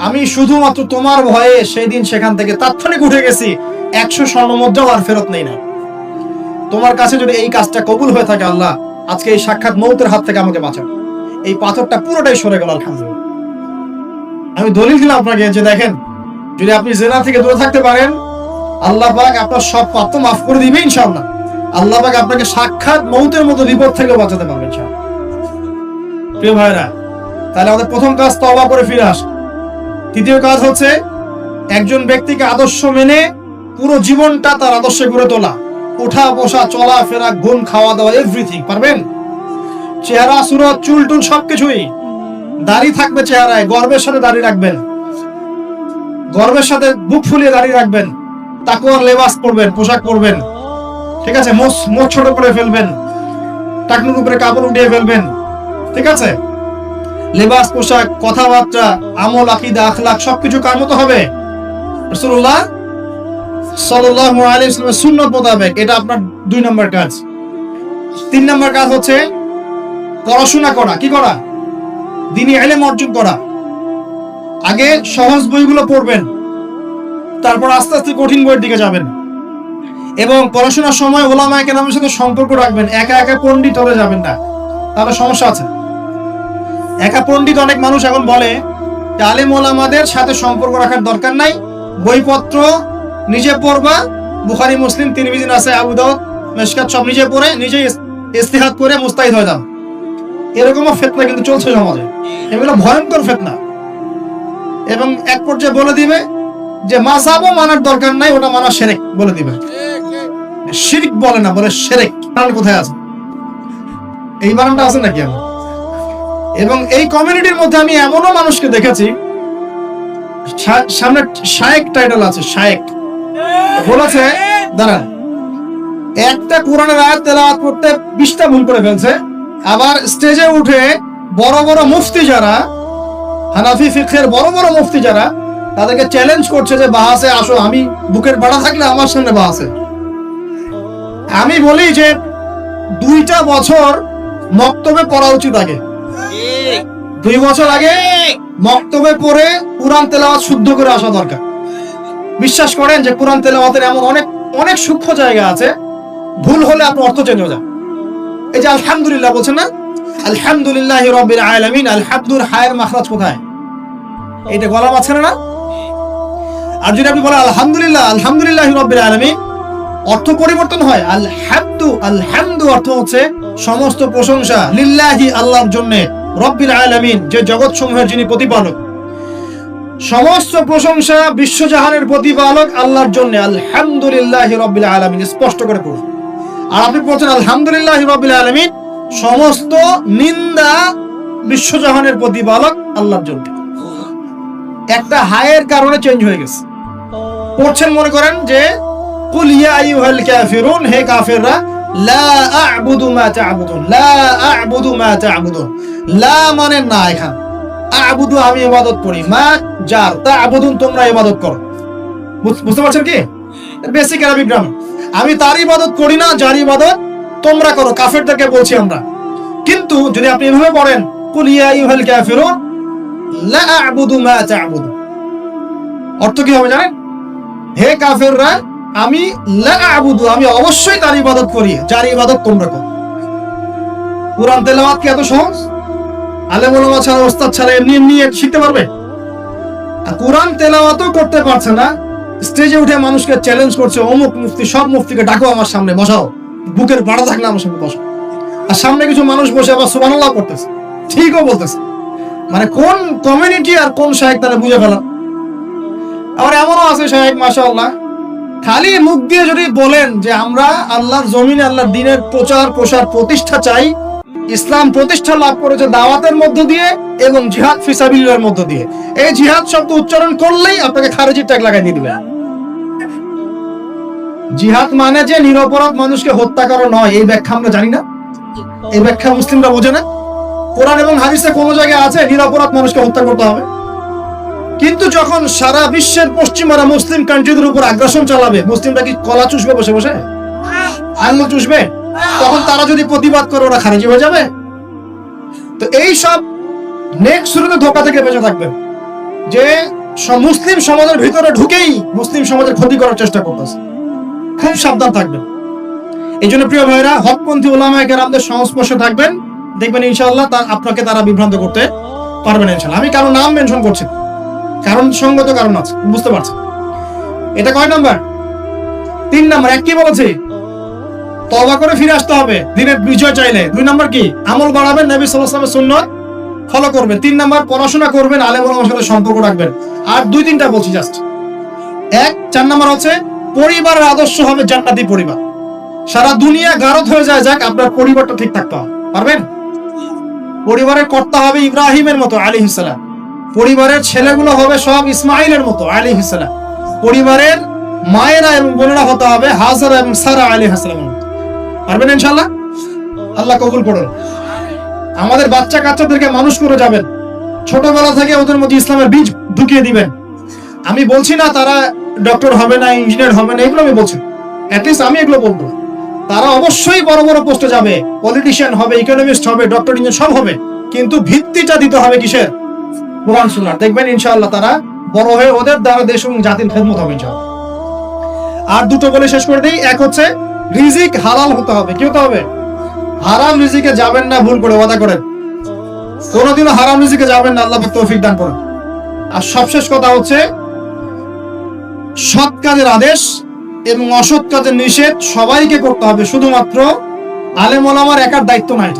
আমি শুধুমাত্র তোমার ভয়ে সেই দিন সেখান থেকে তাৎক্ষণিক উঠে গেছি, 100 স্বর্ণ মুদ্রাও আর ফেরত নেই না। তোমার কাছে যদি এই কাজটা কবুল হয়ে থাকে আল্লাহ, আজকে এই সাক্ষাৎ মৌতের হাত থেকে আমাকে বাঁচাও। এই পাথরটা পুরোটাই সরে গেল, আলহামদুলিল্লাহ। আমি দলিল দিলাম আপনাকে যে দেখেন, যদি আপনি জেনা থেকে দূরে থাকতে পারেন, আল্লাহ পাক আপনার সব পাপ তো মাফ করে দিবে ইনশাআল্লাহ। আল্লাহ পাক আপনাকে সাক্ষাৎ মৌতের মতো বিপদ থেকে বাঁচাতে পারবে ইনশাআল্লাহ। প্রিয় ভাইরা, তাহলে আমাদের প্রথম কাজ তওবা করে ফিরে আসা। তৃতীয় কাজ হচ্ছে একজন ব্যক্তিকে আদর্শ মেনে পুরো জীবনটা তার আদর্শে গড়ে তোলা। ওঠা বসা, চলা ফেরা, ঘুম, খাওয়া দাওয়া, এভরিথিং পারবেন। চেহারা, সুরত, চুল টুল সবকিছুই। দাড়ি থাকবে চেহারায়, গর্বের সাথে দাড়ি রাখবেন, গর্বের সাথে বুক ফুলিয়ে দাড়ি রাখবেন। তাকওয়ার লেবাস পরবেন, পোশাক পরবেন, ঠিক আছে? মোচ ছোট করে ফেলবেন, টাকনুর উপরে কাপড় উঠিয়ে ফেলবেন, ঠিক আছে? লেবাস, পোশাক, কথাবার্তা, আমল, আকীদা, আখলাক সবকিছু কার মতো হবে? রাসূলুল্লাহ সাল্লাল্লাহু আলাইহি ওয়াসাল্লামের সুন্নাত মোতাবেক। এটা আপনার 2 নম্বর কাজ। 3 নম্বর কাজ হচ্ছে পড়াশোনা করা। কি করা? দ্বীনি ইলম অর্জন করা। আগে সহজ বইগুলো পড়বেন, তারপর আস্তে আস্তে কঠিন বইয়ের দিকে যাবেন। এবং পড়াশোনার সময় উলামায়ে কেরামের সাথে সম্পর্ক রাখবেন। একা একা পণ্ডিত হয়ে যাবেন না, তাহলে সমস্যা আছে। একা পণ্ডিত অনেক মানুষ এখন বলে যে আলেম ওলামাদের সাথে সম্পর্ক রাখার দরকার নাই, বইপত্র নিজে পড়বা, বুখারী, মুসলিম, তিরমিজি, নাসাই, আবু দাউদ, মিশকাত সব নিজে পড়ে নিজে ইস্তিহাদ করে মুস্তাহিদ হয়ে যাও। এরকমও ফিতনা কিন্তু চলছে সমাজে। এগুলো ভয়ঙ্কর ফিতনা। এবং এক পর্যায়ে বলে দিবে যে মাযহাবও মানার দরকার নাই, ওটা মানা শিরক বলে দিবে। শিরক বলে না, বলে শিরক। কারণ কোথায় আছে? এই বানানটা আছে নাকি আমার? এবং এই কমিউনিটির মধ্যে আমি এমনও মানুষকে দেখেছি, সামনে শায়েক টাইটেল আছে, শায়েক বলেছে, দাঁড়ান, একটা কোরআনের আয়াত তেলাওয়াত করতে 20টা ভুল করে ফেলছে। আবার স্টেজে উঠে বড় বড় মুফতি যারা, হানাফি ফিকহের বড় বড় মুফতি যারা, তাদেরকে চ্যালেঞ্জ করছে যে বাহাসে আসো, আমি বুকের বাড়া থাকলে আমার সামনে বাহাসে। আমি বলি যে 2টা বছর মক্তবে পড়া উচিত। আগে 2 বছর আগে মক্তবে পড়ে কুরআন তেলাওয়াত শুদ্ধ করে আসা দরকার। বিশ্বাস করেন যে কুরআন তেলাওয়াতের এমন অনেক অনেক সূক্ষ্ম জায়গা আছে, ভুল হলে আপনার অর্থ চেঞ্জ হয়ে যায়। এই যে আলহামদুলিল্লাহ বলছেন না, আলহামদুলিল্লাহি রাব্বিল আলামিন, আলহামদুর হায়ের মাখরাজ কোথায়? এইটা গলা মাঝখানে না? আর যদি আপনি বলেন আলহামদুলিল্লাহ আলহামদুলিল্লাহি রাব্বিল আলামিন, অর্থ পরিবর্তন হয়। আলহামদু অর্থ হচ্ছে সমস্ত প্রশংসা, লিল্লাহি আল্লাহর জন্য, রব্বিল আলামিন যে জগৎ সমূহের যিনি প্রতিপালক, সমস্ত প্রশংসা বিশ্বজাহানের প্রতিপালক আল্লাহর জন্য, আলহামদুলিল্লাহি রাব্বিল আলামিন স্পষ্ট করে পড়ুন। আর আপনি বলছেন আলহামদুলিল্লাহি রাব্বিল আলামিন, সমস্ত নিন্দা বিশ্বজাহানের প্রতিপালক আল্লাহর জন্য। একটা হায়ের কারণে চেঞ্জ হয়ে গেছে। পড়ছেন মনে করেন যে কুল ইয়া আইয়ুহাল কাফিরুন, হে কাফেররা, লা আ'বুদু মা তা'বুদুন, লা আ'বুদু মা তা'বুদুন। লা মানে না, এখানে আ'বুদু আমি ইবাদত করি, মা জার, তা'বুদুন তোমরা ইবাদত করো। বুঝতে পারছেন কি? বেসিক আরবি গ্রামার। আমি তার ইবাদত করি না, যার ইবাদত তোমরা করো, কাফেরদেরকে বলছি আমরা। কিন্তু যদি আপনি এভাবে পড়েন কুল ইয়া আইয়ুহাল কাফিরুন লা আ'বুদু মা তা'বুদুন, অর্থ কি হবে জানেন? হে কাফেররা, আমি লা আ'বুদু, আমি অবশ্যই তার ইবাদত করি, যার ইবাদত তোমরা করো। কুরআন তেলাওয়াত কি এত সহজ? আলেম ওলামা ছাড়া, ওস্তাদ ছাড়া এমনি এমনি শিখতে পারবে? আর কুরআন তেলাওয়াতও করতে পারছে না, স্টেজে উঠে মানুষকে চ্যালেঞ্জ করছে, অমুক মুফতি, সব মুফতিকে ডাকো আমার সামনে, বসাও, বুকের ভাড়া থাকলে আমার সামনে বসো। আর সামনে কিছু মানুষ বসে আবার সুবহানাল্লাহ করতেছে, ঠিকও বলতেছে। মানে কোন কমিউনিটি আর কোন শায়েখ তারা বুঝে ফেলা। আবার এমনও আছে শায়েখ মাশাআল্লাহ, খালি মুখ দিয়ে যদি বলেন যে আমরা আল্লাহর জমিনে আল্লাহর দ্বীনের প্রচার প্রসার প্রতিষ্ঠা চাই, ইসলাম প্রতিষ্ঠা লাভ করেছে দাওয়াতের মধ্য দিয়ে এবং জিহাদ ফি সাবিলিল্লাহর মধ্য দিয়ে, এই জিহাদ শব্দ উচ্চারণ করলেই আপনাকে খারেজি ট্যাগ লাগাই দিয়ে দিবে। জিহাদ মানে যে নিরপরাধ মানুষকে হত্যা করা নয়, এই ব্যাখ্যা আমরা জানি না, এই ব্যাখ্যা মুসলিমরা বোঝে না। কোরআন এবং হাদিসে কোন জায়গায় আছে নিরপরাধ মানুষকে হত্যা করতে হবে? কিন্তু যখন সারা বিশ্বের পশ্চিমারা মুসলিম কান্ট্রিদের উপর আগ্রাসন চালাবে, মুসলিমরা কি কলা চুষবে বসে বসে, আঙুল চুষবে? তখন তারা যদি প্রতিবাদ করে ওরা খারিজি হয়ে যাবে। তো এই সব নেক্সট শুরুতে ধোকা থেকে বেঁচে থাকবেন, যে মুসলিম সমাজের ভিতরে ঢুকেই মুসলিম সমাজের ক্ষতি করার চেষ্টা করতেছে। খুব সাবধান থাকবেন। এই জন্য প্রিয় ভাইরা, হকপন্থী উলামায়ে কেরামদের সংস্পর্শে থাকবেন, দেখবেন ইনশাআল্লাহ আপনাকে তারা বিভ্রান্ত করতে পারবে না ইনশাআল্লাহ। আমি কারো নাম মেনশন করছি, কারণ সঙ্গত কারণ আছে, বুঝতে পারছেন? এটা কয় নাম্বার? 3 নাম্বার। এক কি বলেছি? তওবা করে ফিরে আসতে হবে দিনের বিজয় চাইলে। 2 নাম্বার কি? আমল বাড়াবেন, নবী সাল্লাল্লাহু আলাইহি ওয়াসাল্লামের সুন্নাত ফলো করবেন। 3 নাম্বার পড়াশোনা করবেন, আলেম ওলামার সাথে সম্পর্ক রাখবেন। আর 2-3টা বলছি জাস্ট। 4 নাম্বার হচ্ছে পরিবারের আদর্শ হবে জান্নাতি পরিবার। সারা দুনিয়া গারদ হয়ে যায়, যাক আপনার পরিবারটা ঠিক থাকতে হবে। পারবেন? পরিবারের কর্তা হবে ইব্রাহিমের মতো আলাইহিস সালাম, পরিবারের ছেলেগুলো হবে সব ইসমাইলের মতো আলাইহিস সালাম, পরিবারের মায়েরা এবং বোনেরা হতে হবে হাজারা এবং সারা আলাইহিস সালাম। পারবেন ইনশাআল্লাহ? আল্লাহ কবুল করুন। আমাদের বাচ্চা কাচ্চাদেরকে মানুষ করে যাবেন, ছোটবেলা থেকে ওদের মধ্যে ইসলামের বীজ ঢুকিয়ে দিবেন। আমি বলছি না তারা ডক্টর হবে না, ইঞ্জিনিয়ার হবে না, এগুলো আমি বলছি, অ্যাটলিস্ট আমি এগুলো বলবো। তারা অবশ্যই বড় বড় পোস্টে যাবে, পলিটিশিয়ান হবে, ইকোনমিস্ট হবে, ডক্টর, ইঞ্জিনিয়ার সব হবে, কিন্তু ভিত্তিটা দিতে হবে কিসের? কোরআন সুন্নাহ। দেখবেন ইনশাআল্লাহ তারা বড় হয়ে ওদের দ্বারা দেশ এবং জাতির খেদমত হবে ইনশাআল্লাহ। আর 2টো বলে শেষ করে দিই। এক হচ্ছে রিজিক হালাল হতে হবে। কি হতে হবে? হারাম রিজিকে যাবেন না, ভুল করে ওয়াদা করেন। কোনোদিনও হারাম রিজিকে যাবেন না, আল্লাহ তৌফিক দান করুন। আর সবশেষ কথা হচ্ছে সৎ কাজের আদেশ এবং অসৎ কাজের নিষেধ সবাইকে করতে হবে, শুধুমাত্র আলেম ওলামার একার দায়িত্ব নাই,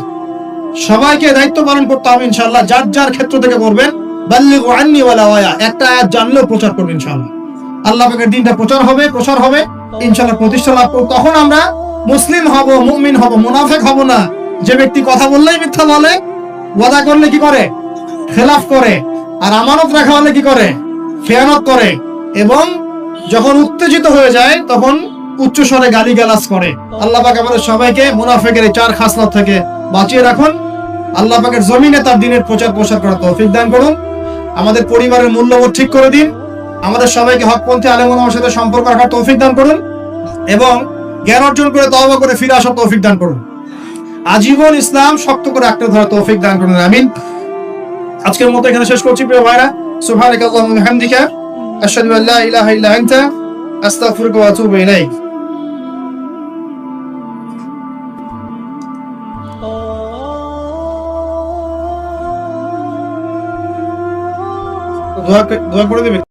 সবাইকে দায়িত্ব পালন করতে হবে ইনশাআল্লাহ। যার যার ক্ষেত্র থেকে করবেন। বাল্লিগু আন্নি ওয়ালাউ আয়া, একটা আয়াত জানলেও প্রচার করবেন ইনশাআল্লাহ। আল্লাহ পাকের দ্বীনটা প্রচার হবে ইনশাআল্লাহ, প্রতিষ্ঠা লাভ করব। তখন আমরা মুসলিম হব, মুমিন হব, মুনাফিক হব না। যে ব্যক্তি কথা বললেই মিথ্যা বলে, ওয়াদা করলে কি করে? খেলাফ করে, আর আমানত রাখা হলে কি করে? খেয়ানত করে, এবং যখন উত্তেজিত হয়ে যায় তখন উচ্চ স্বরে গালিগালাজ করে। আল্লাহ পাক আমাদের সবাইকে মুনাফিকের এই 4 খাসলত থেকে বাঁচিয়ে রাখুন। আল্লাহ পাকের জমিনে তার দ্বীনের প্রচার প্রসার করার তৌফিক দান করুন। আমাদের পরিবারের মূল্যবোধ ঠিক করে দিন। আমাদের সবাইকে হকপন্থী আলেম ওলামার সাথে সম্পর্ক রাখার তৌফিক দান করুন, এবং জ্ঞান অর্জন করে তওবা করে ফিরে আসার তৌফিক দান করুন। আজীবন ইসলাম শক্ত করে আঁকড়ে ধরার তৌফিক দান করুন, আমিন। আজকের মতো এখানে শেষ করছি প্রিয় ভাইরা। সুবহানাকাল্লাহুম্মা ওয়া বিহামদিকা আশহাদু আল্লা ইলাহা ইল্লা আনতা আস্তাগফিরুকা ওয়া আতুবু ইলাইক। দোয়া করে দিবেন।